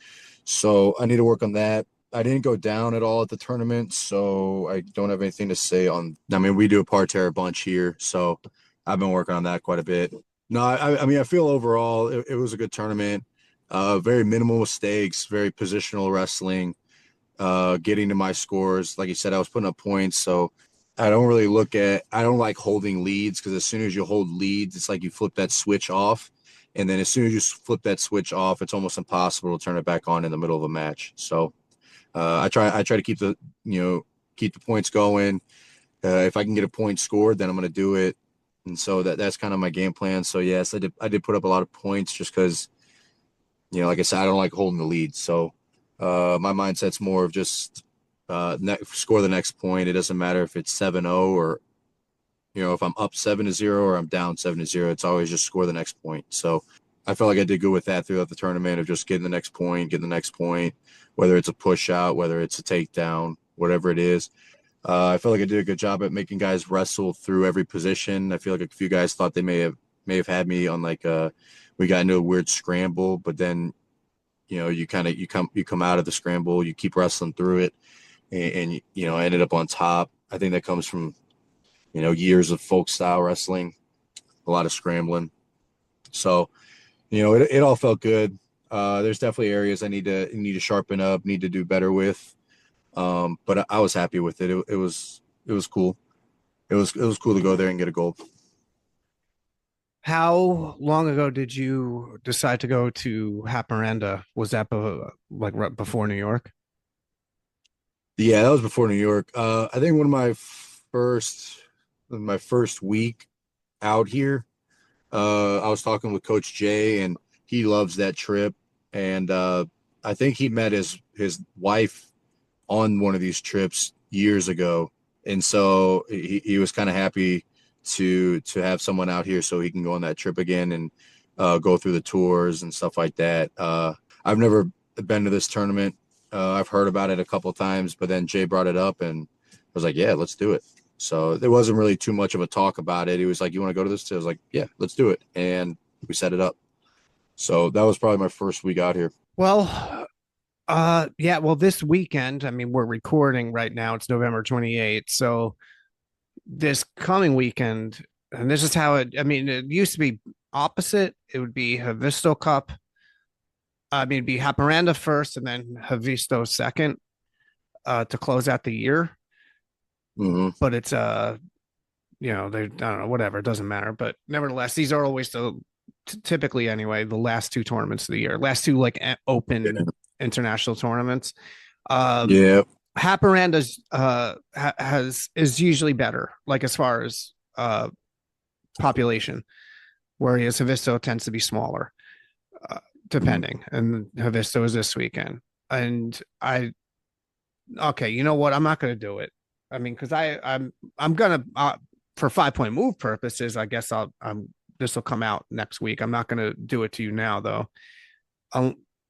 So I need to work on that. I didn't go down at all at the tournament, so I don't have anything to say on. I mean, we do a parterre a bunch here, so I've been working on that quite a bit. No, I feel overall it was a good tournament. Very minimal mistakes, very positional wrestling, getting to my scores. Like you said, I was putting up points, so I don't like holding leads, because as soon as you hold leads, it's like you flip that switch off. And then as soon as you flip that switch off, it's almost impossible to turn it back on in the middle of a match. So I try to keep the points going. If I can get a point scored, then I'm going to do it. And so that's kind of my game plan. So yes, I did put up a lot of points just because, like I said, I don't like holding the lead. So my mindset's more of just score the next point. It doesn't matter if it's 7-0 or, if I'm up 7-0 or I'm down 7-0, it's always just score the next point. So I felt like I did good with that throughout the tournament, of just getting the next point, whether it's a push out, whether it's a takedown, whatever it is. I feel like I did a good job at making guys wrestle through every position. I feel like a few guys thought they may have had me on we got into a weird scramble, but then, you come out of the scramble, you keep wrestling through it, and I ended up on top. I think that comes from, years of folk style wrestling, a lot of scrambling. So, it all felt good. There's definitely areas I need to sharpen up, need to do better with. But I was happy with it. It was cool. It was cool to go there and get a gold. How long ago did you decide to go to Haparanda? Was that right before New York? Yeah, that was before New York. I think one of my first week out here, I was talking with Coach Jay, and he loves that trip. And I think he met his wife on one of these trips years ago. And so he was kind of happy to have someone out here so he can go on that trip again and go through the tours and stuff like that. I've never been to this tournament. I've heard about it a couple of times, but then Jay brought it up and I was like, yeah, let's do it. So there wasn't really too much of a talk about it. He was like, you want to go to this? I was like, yeah, let's do it. And we set it up. So that was probably my first week out here. Well, yeah, well, this weekend, I mean, we're recording right now. It's November 28th. So this coming weekend, and this is how it used to be opposite. It would be Havisto Cup. I mean, it'd be Haparanda first and then Havisto second to close out the year. Mm-hmm. But it's, I don't know, whatever. It doesn't matter. But nevertheless, these are always typically anyway, the last two tournaments of the year, last two like open international tournaments. Haparanda's is usually better, like as far as population, whereas Havisto tends to be smaller, depending. And Havisto is this weekend. And okay, you know what? I'm not going to do it. I mean, because I'm gonna for 5-point move purposes, I guess this will come out next week. I'm not going to do it to you now, though.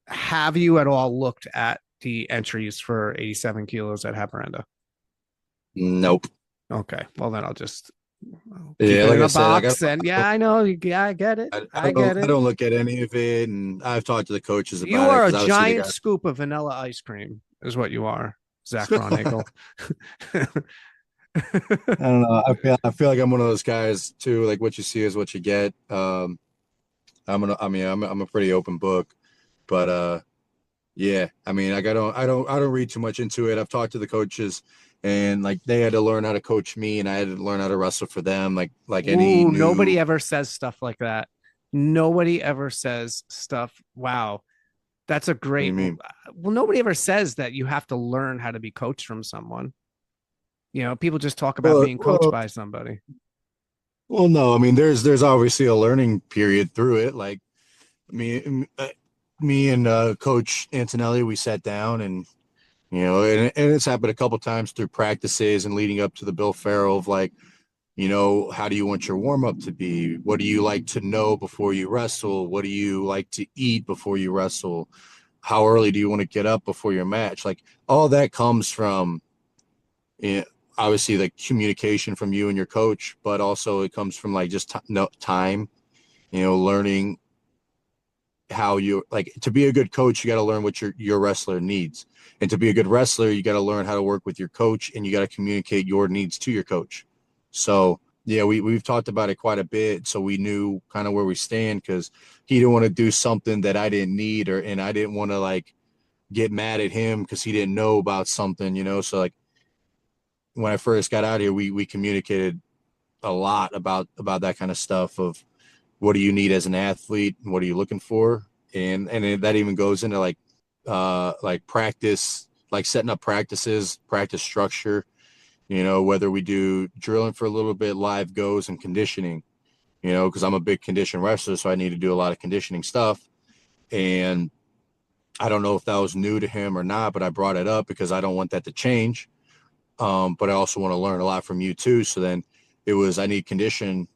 Have you at all looked at the entries for 87 kilos at Haparanda? Nope. Okay. Well, then I'll just keep it in a box. I know. Yeah, I get it. I get it. I don't look at any of it, and I've talked to the coaches about it. You are a giant scoop of vanilla ice cream, is what you are, Zac Braunagel. I don't know. I feel like I'm one of those guys too. Like what you see is what you get. I'm a pretty open book, but yeah. I mean, like I don't read too much into it. I've talked to the coaches, and like they had to learn how to coach me, and I had to learn how to wrestle for them. Nobody ever says stuff like that. Nobody ever says stuff. Wow, that's a great. Well, nobody ever says that you have to learn how to be coached from someone. You know, people just talk about being coached by somebody. Well, no, I mean, there's obviously a learning period through it. Like me and Coach Antonelli, we sat down and, and it's happened a couple times through practices and leading up to the Bill Farrell of like, how do you want your warm up to be? What do you like to know before you wrestle? What do you like to eat before you wrestle? How early do you want to get up before your match? Like all that comes from, obviously the communication from you and your coach, but also it comes from like just time, learning how you like to be a good coach. You got to learn what your wrestler needs, and to be a good wrestler, you got to learn how to work with your coach, and you got to communicate your needs to your coach. So yeah, we've talked about it quite a bit. So we knew kind of where we stand because he didn't want to do something that I didn't need, and I didn't want to like get mad at him because he didn't know about something, so like, when I first got out here, we communicated a lot about that kind of stuff of what do you need as an athlete and what are you looking for, and that even goes into like practice, like setting up practices, practice structure, whether we do drilling for a little bit, live goes, and conditioning, because I'm a big condition wrestler, so I need to do a lot of conditioning stuff, and I don't know if that was new to him or not, but I brought it up because I don't want that to change. But I also want to learn a lot from you too. So then it was, I need conditioning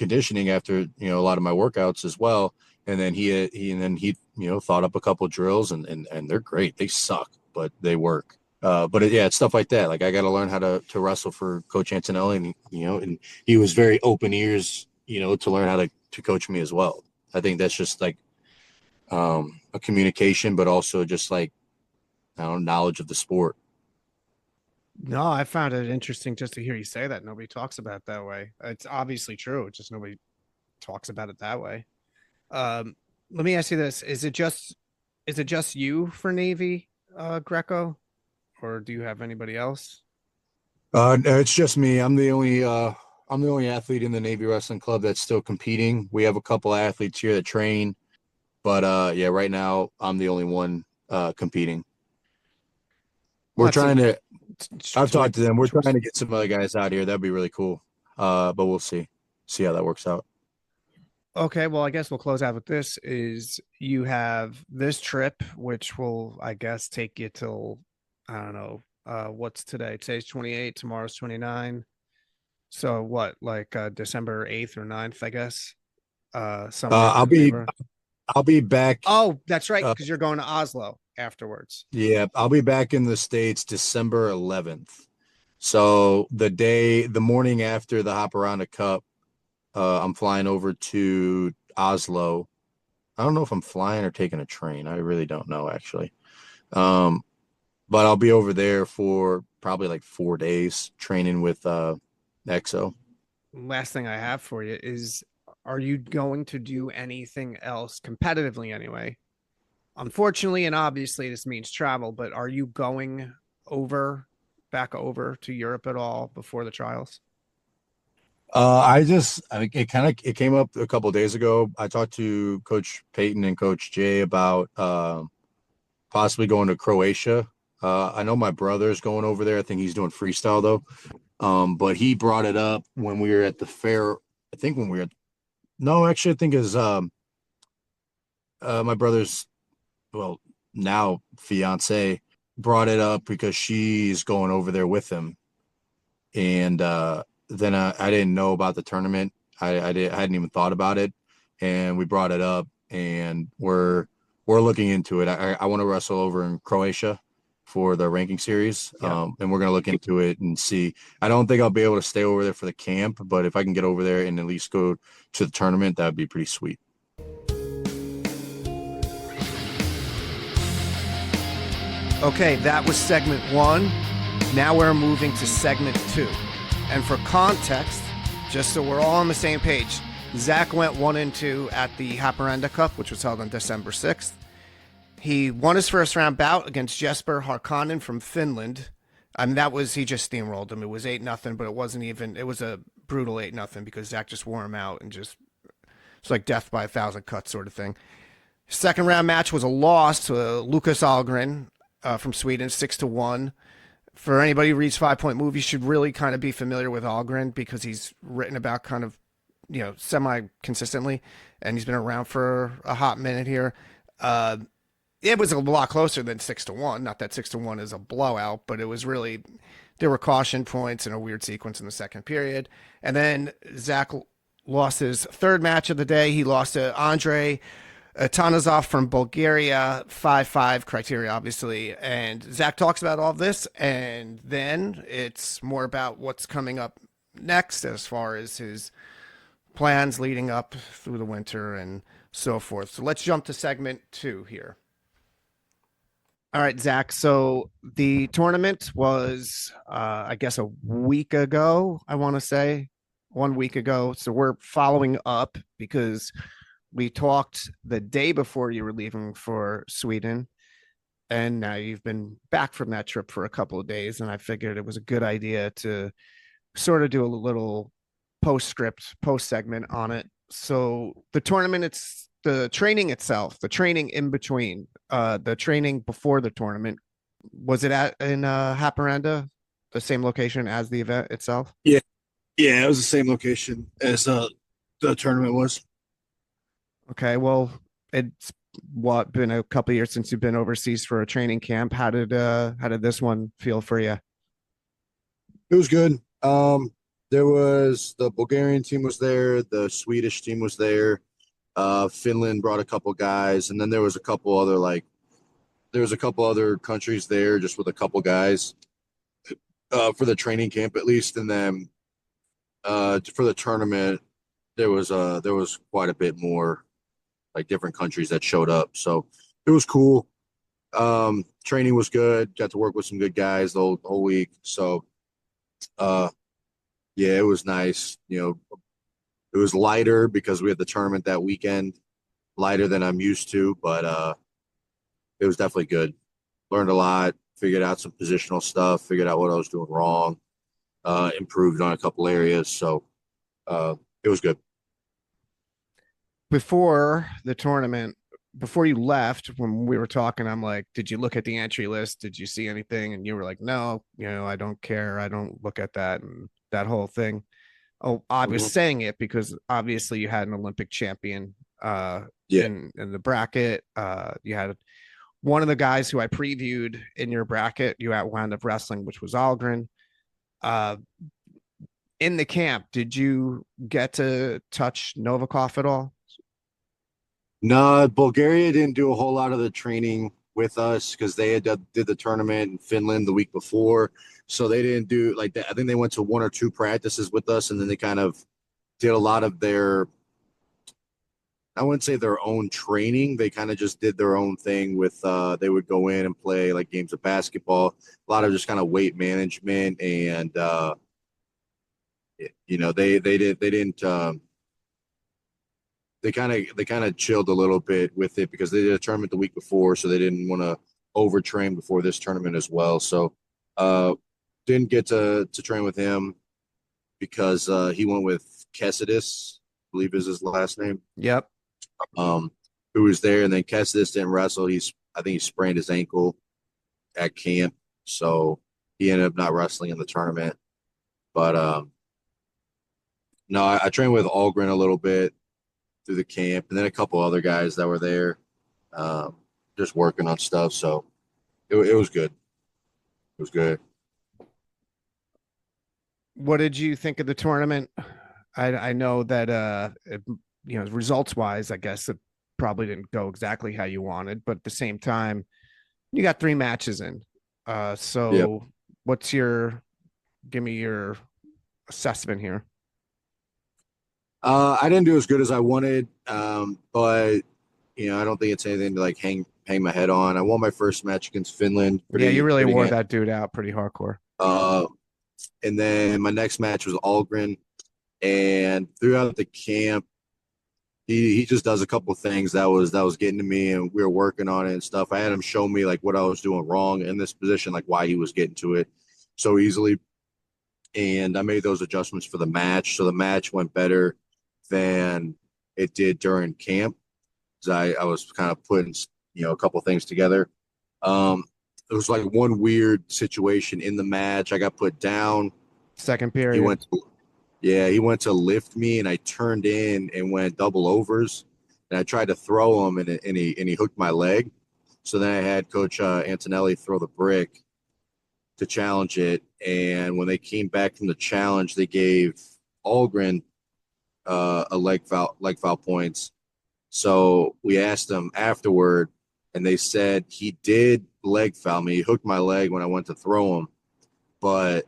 after, a lot of my workouts as well. And then he thought up a couple of drills and they're great. They suck, but they work. It's stuff like that. Like I got to learn how to wrestle for Coach Antonelli, and, and he was very open ears, to learn how to coach me as well. I think that's just like, a communication, but also just like, knowledge of the sport. No, I found it interesting just to hear you say that. Nobody talks about it that way. It's obviously true. It's just nobody talks about it that way. Let me ask you this. Is it just you for Navy Greco, or do you have anybody else? No, it's just me. I'm the only athlete in the Navy Wrestling Club that's still competing. We have a couple athletes here that train, but right now I'm the only one competing. We're trying to. I've talked to them. We're trying to get some other guys out here. That'd be really cool. But we'll see how that works out. Okay, well, I guess we'll close out with this. Is you have this trip, which will, I guess, take you till, I don't know, what's today? Today's 28, tomorrow's 29. So what, like December 8th or 9th, I guess. Somewhere in I'll that be neighborhood. I'll be back. Oh, that's right, Uh, because you're going to Oslo afterwards. yeah, I'll be back in the States December 11th. So the morning after the Haparanda Cup, I'm flying over to Oslo. I don't know if I'm flying or taking a train. I really don't know actually. Um, but I'll be over there for probably like 4 days training with EXO. Last thing I have for you is, are you going to do anything else competitively anyway? Unfortunately, and obviously this means travel, but are you going back over to Europe at all before the trials? I mean, it came up a couple of days ago. I talked to Coach Peyton and Coach Jay about possibly going to Croatia. I know my brother's going over there. I think he's doing freestyle though. But he brought it up when we were at the fair. I think when we were, no, actually, I think is my brother's, well, now fiance brought it up because she's going over there with him, and then I didn't know about the tournament. I hadn't even thought about it, and we brought it up, and we're looking into it. I want to wrestle over in Croatia for the ranking series, and we're gonna look into it and see. I don't think I'll be able to stay over there for the camp, but if I can get over there and at least go to the tournament, that would be pretty sweet. Okay, that was segment 1. Now we're moving to segment 2. And for context, just so we're all on the same page, Zac went 1-2 at the Haparanda Cup, which was held on December 6th. He won his first round bout against Jesper Harkonnen from Finland. I mean, he just steamrolled him. It was 8-0, but it was a brutal 8-0 because Zac just wore him out and it's like death by 1,000 cuts sort of thing. Second round match was a loss to Lucas Ahlgren from Sweden, 6-1. For anybody who reads 5 Point Move, you should really kind of be familiar with Ahlgren because he's written about kind of, semi-consistently, and he's been around for a hot minute here. It was a lot closer than 6-1. Not that 6-1 is a blowout, but it was really, there were caution points and a weird sequence in the second period. And then Zac lost his third match of the day. He lost to Andrei Tanazov from Bulgaria, 5-5 criteria, obviously. And Zac talks about all of this, and then it's more about what's coming up next as far as his plans leading up through the winter and so forth. So let's jump to segment 2 here. All right, Zac. So the tournament was, I guess, a week ago, I want to say, 1 week ago. So we're following up because we talked the day before you were leaving for Sweden, and now you've been back from that trip for a couple of days, and I figured it was a good idea to sort of do a little post segment on it. So the tournament, it's the training itself, the training in between, the training before the tournament, was it in Haparanda, the same location as the event itself? Yeah, it was the same location as the tournament was. Okay, well, it's been a couple of years since you've been overseas for a training camp. How did this one feel for you? It was good. There was the Bulgarian team was there, the Swedish team was there. Finland brought a couple guys, and then there was a couple other countries there just with a couple guys for the training camp at least, and then for the tournament there was quite a bit more, like different countries that showed up. So it was cool. Training was good. Got to work with some good guys the whole week. So yeah, it was nice. It was lighter because we had the tournament that weekend, lighter than I'm used to, but it was definitely good. Learned a lot, figured out some positional stuff, figured out what I was doing wrong, improved on a couple areas. So it was good. Before the tournament, before you left, when we were talking, I'm like, did you look at the entry list? Did you see anything? And you were like, no, I don't care. I don't look at that and that whole thing. Oh, I was saying it because obviously you had an Olympic champion in the bracket. You had one of the guys who I previewed in your bracket, you wound up wrestling, which was Ahlgren. in the camp, did you get to touch Novikov at all? No, Bulgaria didn't do a whole lot of the training with us because they had did the tournament in Finland the week before. So they didn't do like that. I think they went to 1 or 2 practices with us, and then they kind of did a lot of their, I wouldn't say their own training. They kind of just did their own thing with, they would go in and play like games of basketball, a lot of just kind of weight management. And, they kind of chilled a little bit with it because they did a tournament the week before. So they didn't want to overtrain before this tournament as well. So, didn't get to train with him because, he went with Kesidis, I believe is his last name. Yep. Who was there, and then Kestis didn't wrestle. I think he sprained his ankle at camp, so he ended up not wrestling in the tournament. But no, I trained with Algren a little bit through the camp, and then a couple other guys that were there, just working on stuff. So it was good. It was good. What did you think of the tournament? I know that results wise, I guess it probably didn't go exactly how you wanted, but at the same time, you got 3 matches in. So yep. Give me your assessment here. I didn't do as good as I wanted, but I don't think it's anything to like hang my head on. I won my first match against Finland. You really wore that dude out pretty hardcore. And then my next match was Algren, and throughout the camp, he just does a couple things that was getting to me, and we were working on it and stuff. I had him show me like what I was doing wrong in this position, like why he was getting to it so easily. And I made those adjustments for the match. So the match went better than it did during camp. Because I was kind of putting, a couple things together. It was like one weird situation in the match. I got put down. Second period. He went to lift me, and I turned in and went double overs. And I tried to throw him, and he hooked my leg. So then I had Coach Antonelli throw the brick to challenge it. And when they came back from the challenge, they gave Algren a leg foul points. So we asked them afterward, and they said he did leg foul me. He hooked my leg when I went to throw him, but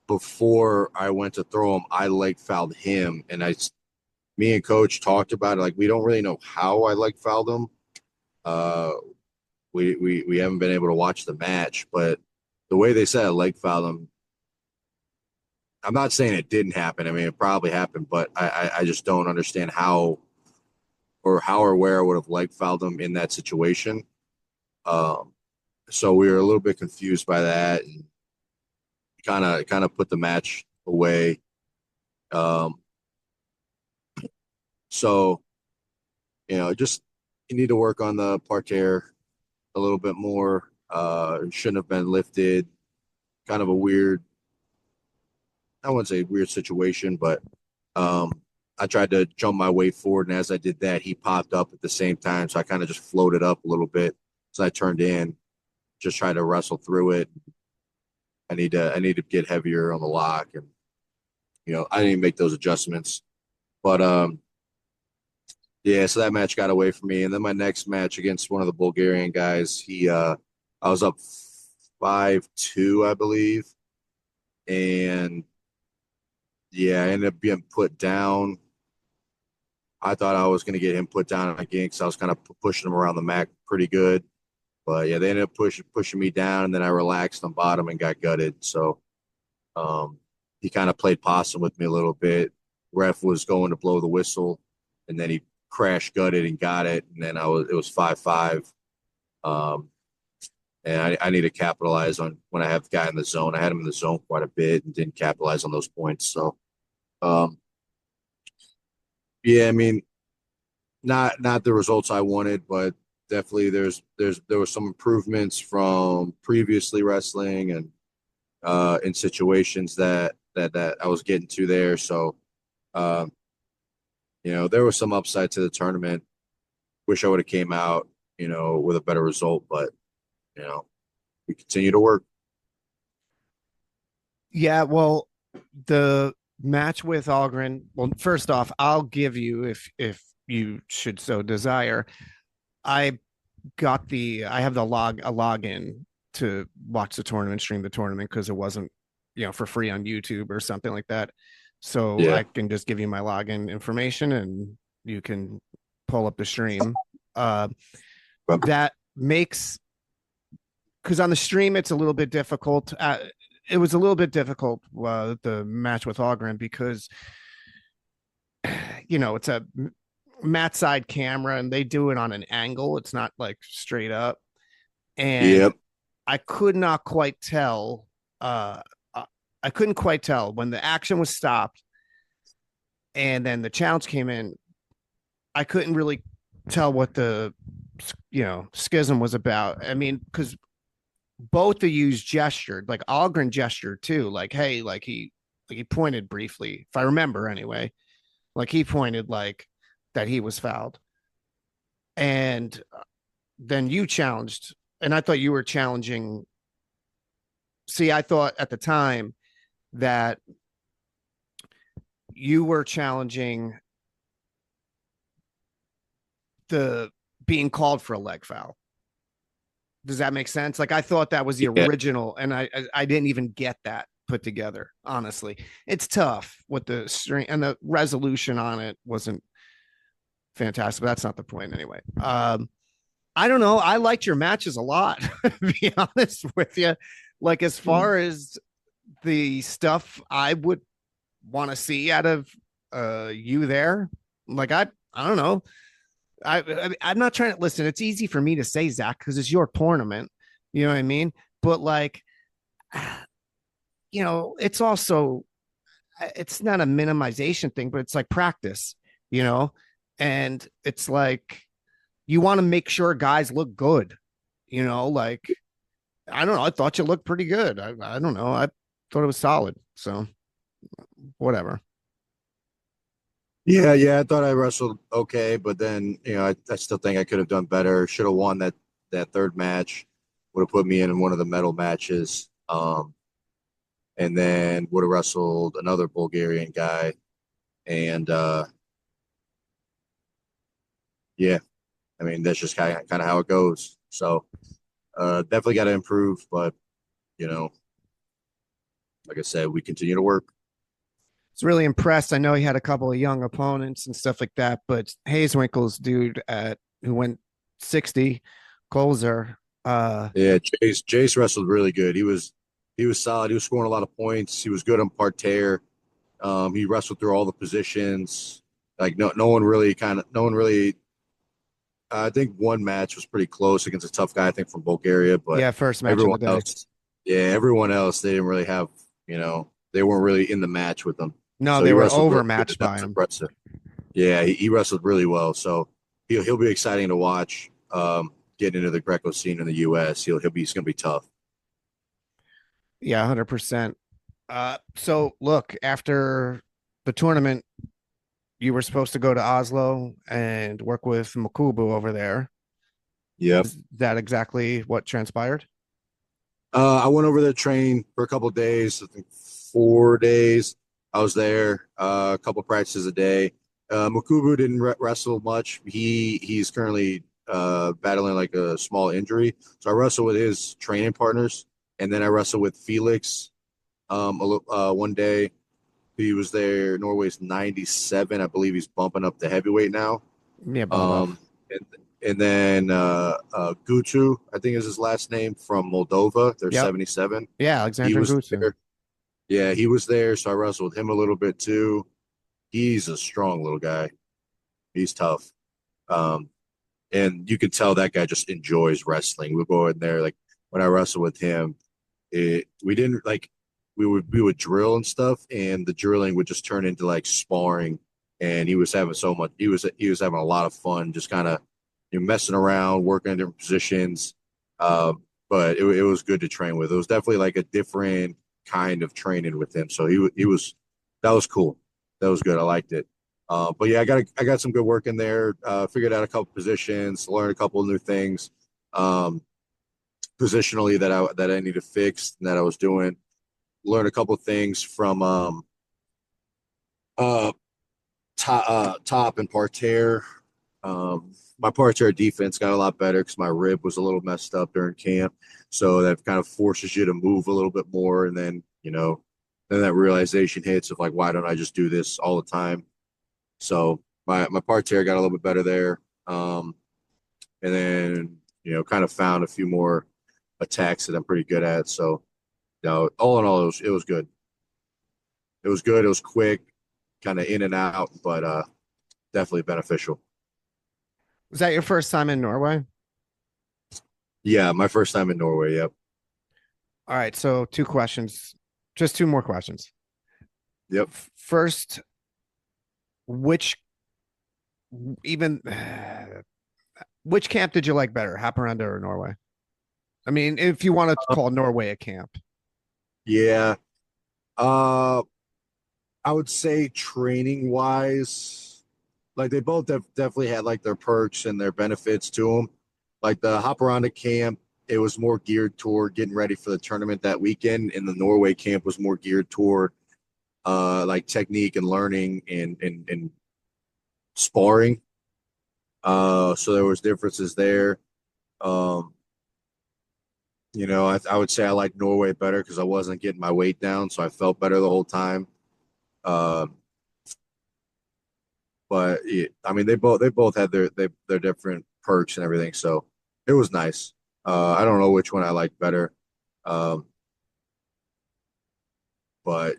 before I went to throw him, I leg fouled him. And me and Coach talked about it. Like, we don't really know how I leg fouled him. We haven't been able to watch the match, but the way they said I leg fouled him, I'm not saying it didn't happen. I mean, it probably happened, but I just don't understand how or where I would have leg fouled him in that situation. So we were a little bit confused by that, and kind of put the match away. So, just you need to work on the parterre a little bit more. It shouldn't have been lifted. Kind of a weird, I wouldn't say weird situation, but I tried to jump my way forward, and as I did that, he popped up at the same time. So I kind of just floated up a little bit. So I turned in, just tried to wrestle through it. I need to get heavier on the lock, and I didn't make those adjustments. But so that match got away from me. And then my next match against one of the Bulgarian guys, I was up 5-2, I believe. And I ended up being put down. I thought I was going to get him put down again because I was kind of pushing him around the mat pretty good. But they ended up pushing me down, and then I relaxed on bottom and got gutted. So he kind of played possum with me a little bit. Ref was going to blow the whistle, and then he crash gutted and got it, and then it was 5-5. And I need to capitalize on when I have the guy in the zone. I had him in the zone quite a bit and didn't capitalize on those points. So, I mean, not the results I wanted, but definitely there was some improvements from previously wrestling and in situations that I was getting to there. So, there was some upside to the tournament. Wish I would have came out, with a better result, but we continue to work. Yeah, well, the match with Algren. Well, first off, I'll give you, if you should so desire, I have a login to watch the tournament, stream the tournament, because it wasn't, for free on YouTube or something like that. So Yeah. I can just give you my login information and you can pull up the stream. That makes, because on the stream it's a little bit difficult. It was a little bit difficult, the match with Algren, because it's a mat side camera and they do it on an angle. It's not like straight up. And I could not quite tell. I couldn't quite tell when the action was stopped and then the challenge came in. I couldn't really tell what the schism was about. I mean, because both of you gestured, like Algren gestured too, like, hey, like he pointed briefly, if I remember anyway, like he pointed like that he was fouled. And then you challenged, and I thought you were challenging. See, I thought at the time that you were challenging the being called for a leg foul. Does that make sense? Like, I thought that was the original, and I didn't even get that put together. Honestly, it's tough with the string, and the resolution on it wasn't fantastic, but that's not the point anyway. I don't know. I liked your matches a lot, to be honest with you. Like, as far as the stuff I would want to see out of you there, like, I don't know. I'm not trying to listen. It's easy for me to say, Zach, because it's your tournament. You know what I mean? But like, it's also, it's not a minimization thing, but it's like practice, and it's like, you want to make sure guys look good, like, I don't know. I thought you looked pretty good. I don't know. I thought it was solid. So whatever. Yeah. I thought I wrestled okay, but then, I still think I could have done better. Should have won that third match. Would have put me in one of the medal matches. And then would have wrestled another Bulgarian guy. And yeah, I mean, that's just kind of how it goes. So definitely got to improve, but like I said, we continue to work. Was really impressed. I know he had a couple of young opponents and stuff like that, but Hayeswinkle's dude who went 60, Colzer. Yeah, Jace wrestled really good. He was solid. He was scoring a lot of points. He was good on parterre. He wrestled through all the positions. Like no one really. I think one match was pretty close against a tough guy, I think from Bulgaria, but yeah, first match everyone of the day. else, everyone else, they didn't really have, they weren't really in the match with them. No, so they were overmatched by him. Impressive. Yeah, he wrestled really well. So he'll be exciting to watch. Getting into the Greco scene in the U.S., he's going to be tough. Yeah, 100%. So look, after the tournament, you were supposed to go to Oslo and work with Makubu over there. Yep. Is that exactly what transpired? I went over there to train for a couple of days. I think 4 days. I was there, a couple of practices a day. Makubu didn't wrestle much. He's currently battling like a small injury. So I wrestled with his training partners, and then I wrestled with Felix one day. He was there. Norway's 97. I believe he's bumping up to heavyweight now. Yeah. And then Gutu, I think is his last name, from Moldova. They're 77. Yeah, Alexander Gutu. Yeah, he was there, so I wrestled with him a little bit too. He's a strong little guy. He's tough. And you can tell that guy just enjoys wrestling. We'll go in there, like when I wrestled with him, we would drill and stuff, and the drilling would just turn into like sparring. And he was having so much. He was having a lot of fun, just kind of messing around, working in different positions. But it was good to train with. It was definitely like a different kind of training with him. So that was cool. That was good. I liked it. But yeah, I got some good work in there. Figured out a couple positions, learned a couple of new things, positionally that I need to fix and that I was doing. Learned a couple of things from Uh, top and parterre. My parterre defense got a lot better because my rib was a little messed up during camp. So that kind of forces you to move a little bit more. And then, then that realization hits of like, why don't I just do this all the time? So my parterre got a little bit better there. And then, kind of found a few more attacks that I'm pretty good at. So, all in all, it was good. It was good. It was quick, kind of in and out, but definitely beneficial. Was that your first time in Norway? Yeah, my first time in Norway. Yep. All right. So two questions, just two more questions. Yep. First, which which camp did you like better, Haparanda or Norway? I mean, if you want to call Norway a camp. Yeah. I would say training wise, like they both definitely had like their perks and their benefits to them. Like the Haparanda camp, it was more geared toward getting ready for the tournament that weekend, and the Norway camp was more geared toward like technique and learning and sparring. So there was differences there. I would say I like Norway better because I wasn't getting my weight down, so I felt better the whole time. But I mean, they both had their different perks and everything, so it was nice. I don't know which one I like better, but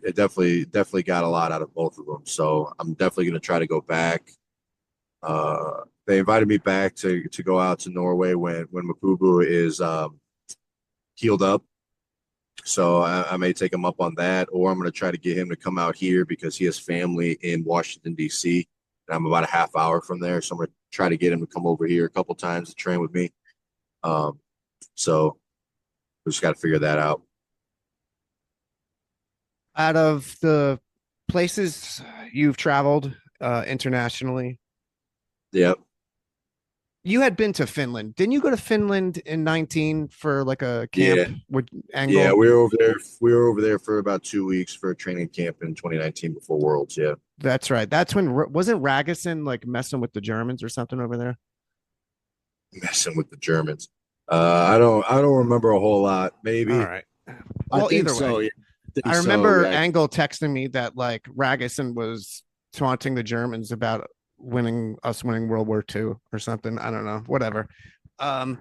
it definitely got a lot out of both of them. So I'm definitely going to try to go back. They invited me back to go out to Norway when Mapubu is healed up. So I may take him up on that, or I'm going to try to get him to come out here because he has family in Washington, D.C., and I'm about a half hour from there. So I'm going to try to get him to come over here a couple times to train with me. So we just got to figure that out. Out of the places you've traveled internationally, Yep. you had been to Finland. Didn't you go to Finland in 19 for like a camp with Angle? Yeah, we were over there. We were over there for about 2 weeks for a training camp in 2019 before Worlds. Yeah, That's right. That's when wasn't Ragusin like messing with the Germans or something over there? messing with the Germans. I don't remember a whole lot. Maybe. All right. I Well, think either so. way, Yeah. think I so, remember yeah. Angle texting me that like Ragusin was taunting the Germans about winning World War II or something. I don't know. Whatever. And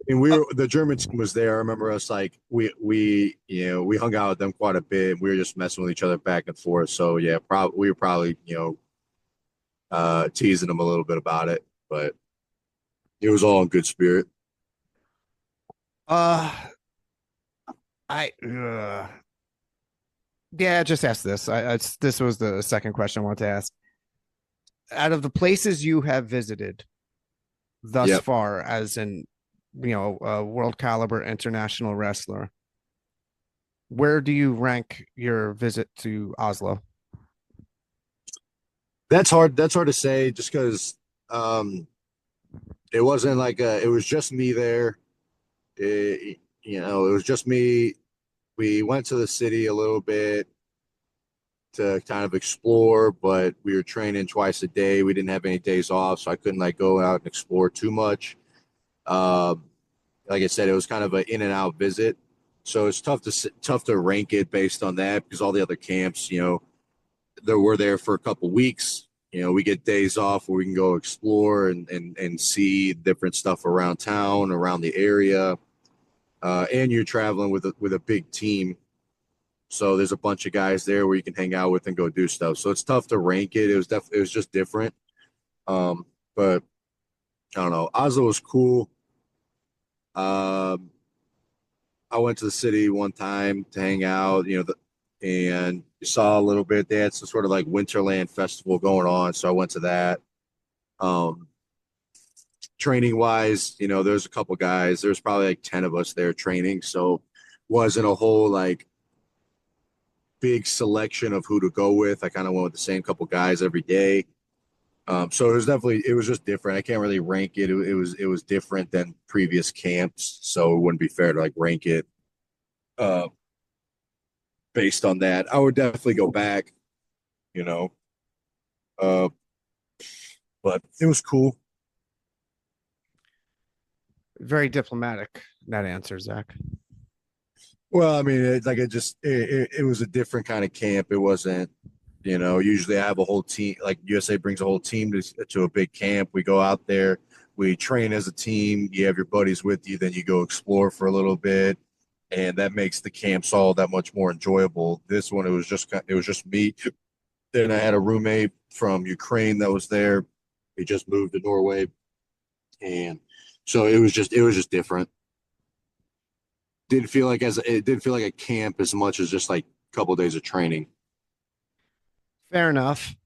the German team was there. I remember us like we hung out with them quite a bit. We were just messing with each other back and forth. So yeah, we were probably teasing them a little bit about it, but it was all in good spirit. I yeah, just ask this. This was the second question I wanted to ask. Out of the places you have visited thus far, as in world caliber international wrestler, where do you rank your visit to Oslo? That's hard to say just because it wasn't like it was just me there. It was just me. We went to the city a little bit to kind of explore, but we were training twice a day. We didn't have any days off, so I couldn't like go out and explore too much. Like I said, it was kind of an in and out visit, so it's tough to rank it based on that because all the other camps, we're there for a couple weeks. We get days off where we can go explore and see different stuff around town, around the area. And you're traveling with a big team. So there's a bunch of guys there where you can hang out with and go do stuff. So it's tough to rank it. It was just different. But I don't know. Oslo was cool. I went to the city one time to hang out, and you saw a little bit. They had some sort of like Winterland festival going on. So I went to that. Training wise, there's a couple guys. There's probably like 10 of us there training. So wasn't a whole like big selection of who to go with. I kind of went with the same couple guys every day. So it was just different. I can't really rank it. It was different than previous camps. So it wouldn't be fair to like rank it based on that. I would definitely go back, But it was cool. Very diplomatic, that answer, Zach. Well, I mean, it was a different kind of camp. It wasn't, usually I have a whole team, like USA brings a whole team to a big camp. We go out there, we train as a team. You have your buddies with you, then you go explore for a little bit, and that makes the camps all that much more enjoyable. This one, it was just me. Then I had a roommate from Ukraine that was there. He just moved to Norway, and so it was just different. It didn't feel like a camp as much as just like a couple of days of training. Fair enough.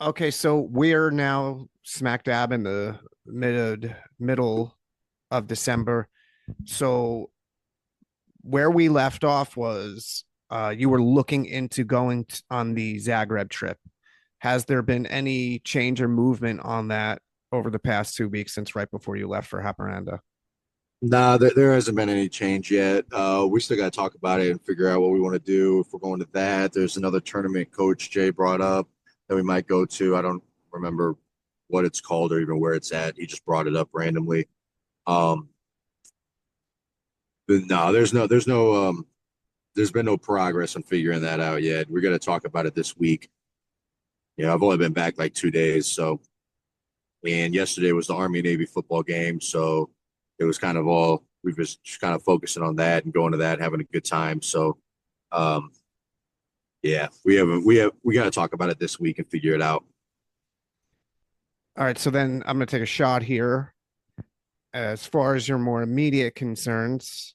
Okay, so we're now smack dab in the middle of December. So where we left off was you were looking into going on the Zagreb trip. Has there been any change or movement on that over the past 2 weeks since right before you left for Haparanda? Nah, there hasn't been any change yet. We still got to talk about it and figure out what we want to do. If we're going to that, there's another tournament Coach Jay brought up that we might go to. I don't remember what it's called or even where it's at. He just brought it up randomly. But no, there's been no progress on figuring that out yet. We're going to talk about it this week. I've only been back like 2 days. And yesterday was the Army Navy football game. So it was kind of we were just kind of focusing on that and going to that, having a good time. So, yeah, we got to talk about it this week and figure it out. All right. So then I'm going to take a shot here. As far as your more immediate concerns,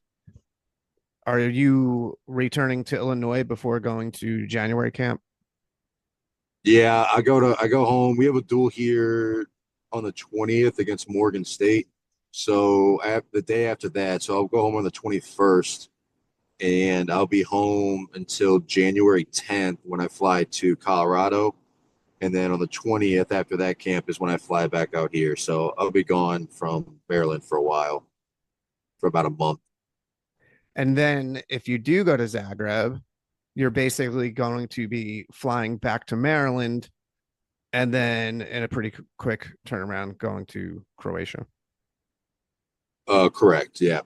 are you returning to Illinois before going to January camp? Yeah, I go home. We have a duel here on the 20th against Morgan State. So the day after that, so I'll go home on the 21st, and I'll be home until January 10th when I fly to Colorado. And then on the 20th after that camp is when I fly back out here. So I'll be gone from Maryland for a while, for about a month. And then if you do go to Zagreb, you're basically going to be flying back to Maryland and then in a pretty quick turnaround going to Croatia. Correct. Yeah.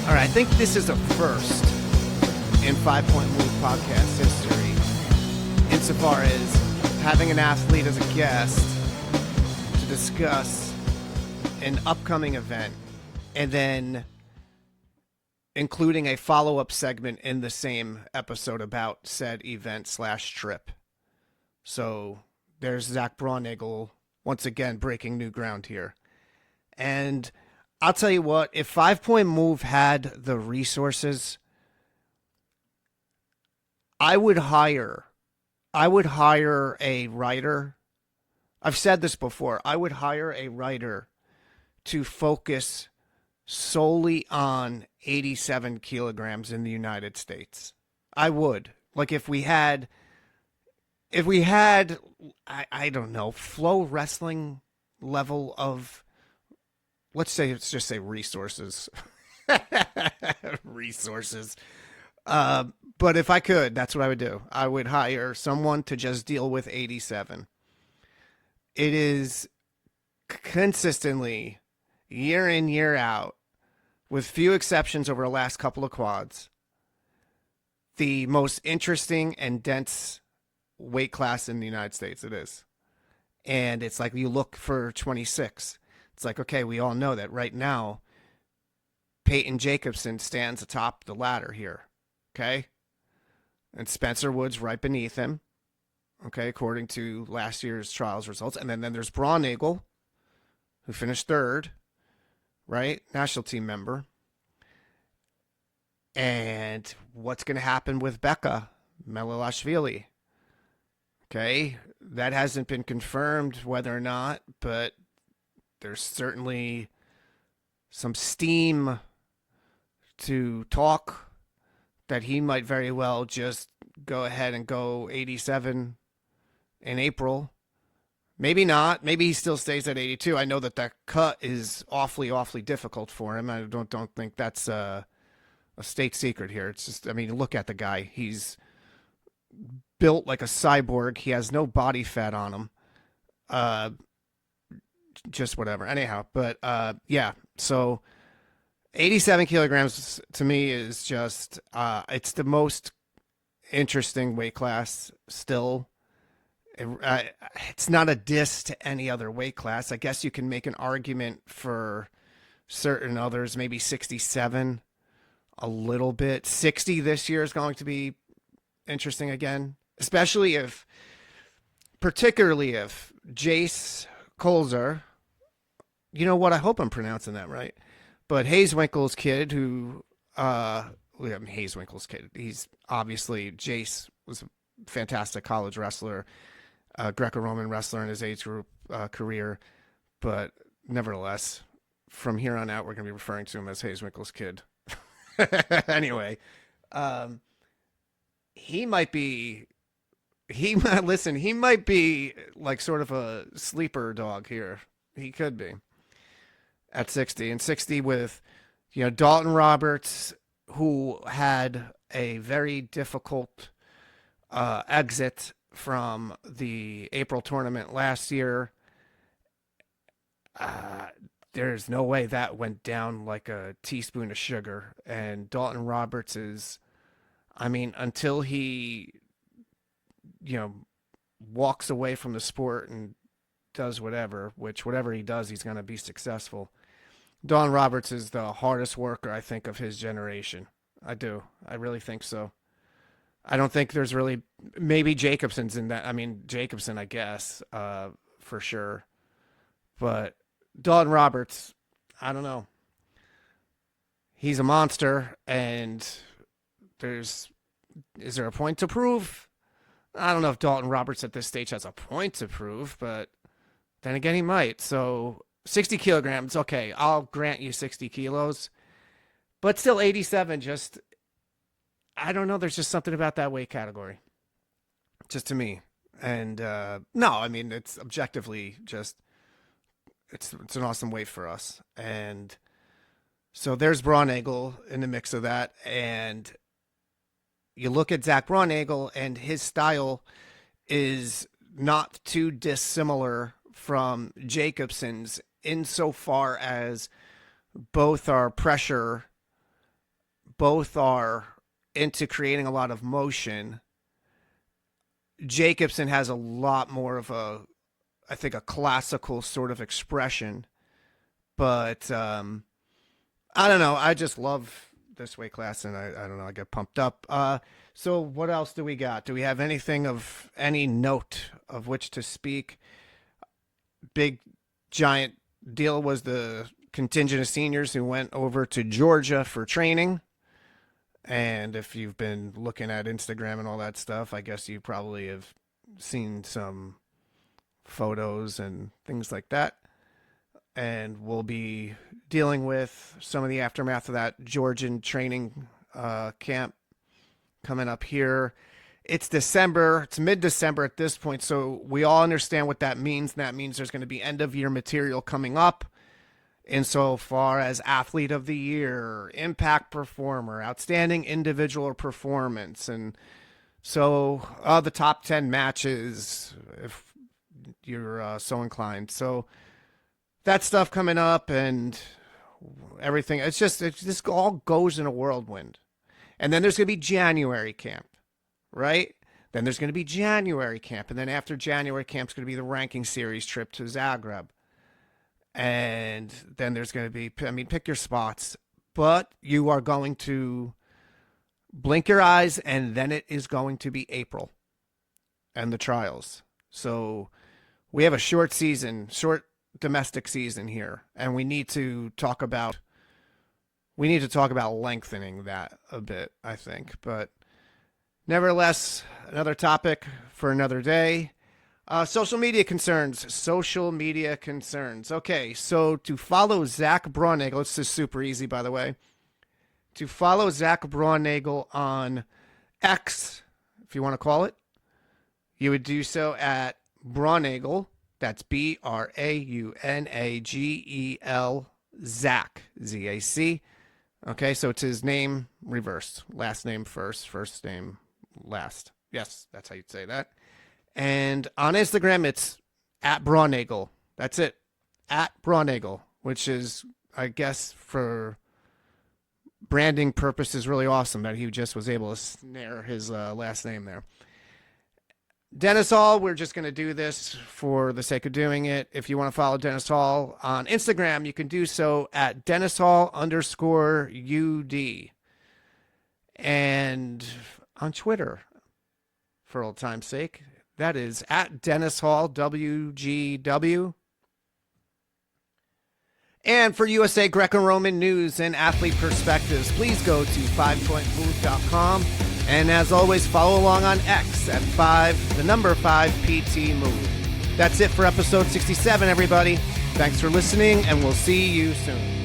All right. I think this is a first in 5 Point Move podcast history insofar as having an athlete as a guest to discuss an upcoming event and then including a follow-up segment in the same episode about said event / trip. So there's Zac Braunagel once again breaking new ground here. And I'll tell you what, if 5 Point Move had the resources, I would hire a writer. I've said this before. I would hire a writer to focus solely on 87 kilograms in the United States. I would. Like if we had, I don't know, flow wrestling level of, let's just say resources. Resources. But if I could, that's what I would do. I would hire someone to just deal with 87. It is consistently, year in, year out, with few exceptions over the last couple of quads, the most interesting and dense weight class in the United States. It is. And it's like you look for 26. It's like, okay, we all know that right now, Peyton Jacobson stands atop the ladder here. Okay? And Spencer Woods right beneath him. Okay, according to last year's trials results. And then there's Braunagel, who finished third, right? National team member. And what's going to happen with Becca Melilashvili? Okay, that hasn't been confirmed whether or not, but there's certainly some steam to talk that he might very well just go ahead and go 87 in April. Maybe not. Maybe he still stays at 82. I know that cut is awfully difficult for him. I don't think that's a state secret here. It's just, I mean, look at the guy. He's built like a cyborg. He has no body fat on him. Just whatever. Anyhow, but yeah. So 87 kilograms to me is just it's the most interesting weight class still. It's not a diss to any other weight class. I guess you can make an argument for certain others, maybe 67 a little bit. 60 this year is going to be interesting again, particularly if Jace Colzer, you know what, I hope I'm pronouncing that right, but Hayeswinkle's kid, Hayeswinkle's kid, he's obviously, Jace was a fantastic college wrestler, Greco-Roman wrestler in his age group career, but nevertheless, from here on out, we're going to be referring to him as Hayeswinkle's kid. Anyway, he might be like sort of a sleeper dog here. He could be at 60, and 60 with, Dalton Roberts, who had a very difficult exit from the April tournament last year. There's no way that went down like a teaspoon of sugar. And Dalton Roberts is, I mean, until he, walks away from the sport and does whatever he does, he's going to be successful. Dalton Roberts is the hardest worker, I think, of his generation. I do. I really think so. I don't think there's really, maybe Jacobson's in that. I mean, Jacobson, I guess, for sure. But Dalton Roberts, I don't know. He's a monster, and is there a point to prove? I don't know if Dalton Roberts at this stage has a point to prove, but then again, he might. So 60 kilograms, okay, I'll grant you 60 kilos. But still 87, just, I don't know, there's just something about that weight category. Just to me. And no, I mean, it's objectively just, it's an awesome weight for us. And so there's Braunagel in the mix of that. And you look at Zac Braunagel, and his style is not too dissimilar from Jacobson's insofar as both are pressure, both are into creating a lot of motion. Jacobson has a lot more of I think a classical sort of expression, but I don't know. I just love this weight class, and I don't know. I get pumped up. So what else do we got? Do we have anything of any note of which to speak? Big giant deal was the contingent of seniors who went over to Georgia for training. And if you've been looking at Instagram and all that stuff, I guess you probably have seen some photos and things like that. And we'll be dealing with some of the aftermath of that Georgian training camp coming up here. It's December. It's mid-December at this point, so we all understand what that means. And that means there's going to be end-of-year material coming up insofar as Athlete of the Year, Impact Performer, Outstanding Individual Performance. And so the top 10 matches, if you're so inclined. So that stuff coming up and everything. It's just all goes in a whirlwind. And then there's going to be January camp, right? Then there's going to be January camp. And then after January camp, it's going to be the ranking series trip to Zagreb. And then there's going to be, I mean, pick your spots. But you are going to blink your eyes, and then it is going to be April and the trials. So we have a short domestic season here, and we need to talk about lengthening that a bit, I think. But nevertheless, another topic for another day. Social media concerns. Okay, so to follow Zac Braunagel, this is super easy, by the way. To follow Zac Braunagel on X, if you want to call it, you would do so at Braunagel. That's Braunagel, Zac, Z-A-C. Okay, so it's his name reversed. Last name first, first name last. Yes, that's how you'd say that. And on Instagram, it's at Braunagel. That's it. At Braunagel, which is, I guess, for branding purposes, really awesome that he just was able to snare his last name there. Dennis Hall, we're just going to do this for the sake of doing it. If you want to follow Dennis Hall on Instagram, you can do so at DennisHall_UD. And on Twitter, for old time's sake, that is at Dennis Hall, WGW. And for USA Greco-Roman news and athlete perspectives, please go to 5pointmove.com. And as always, follow along on X at 5PT Move. That's it for episode 67, everybody. Thanks for listening, and we'll see you soon.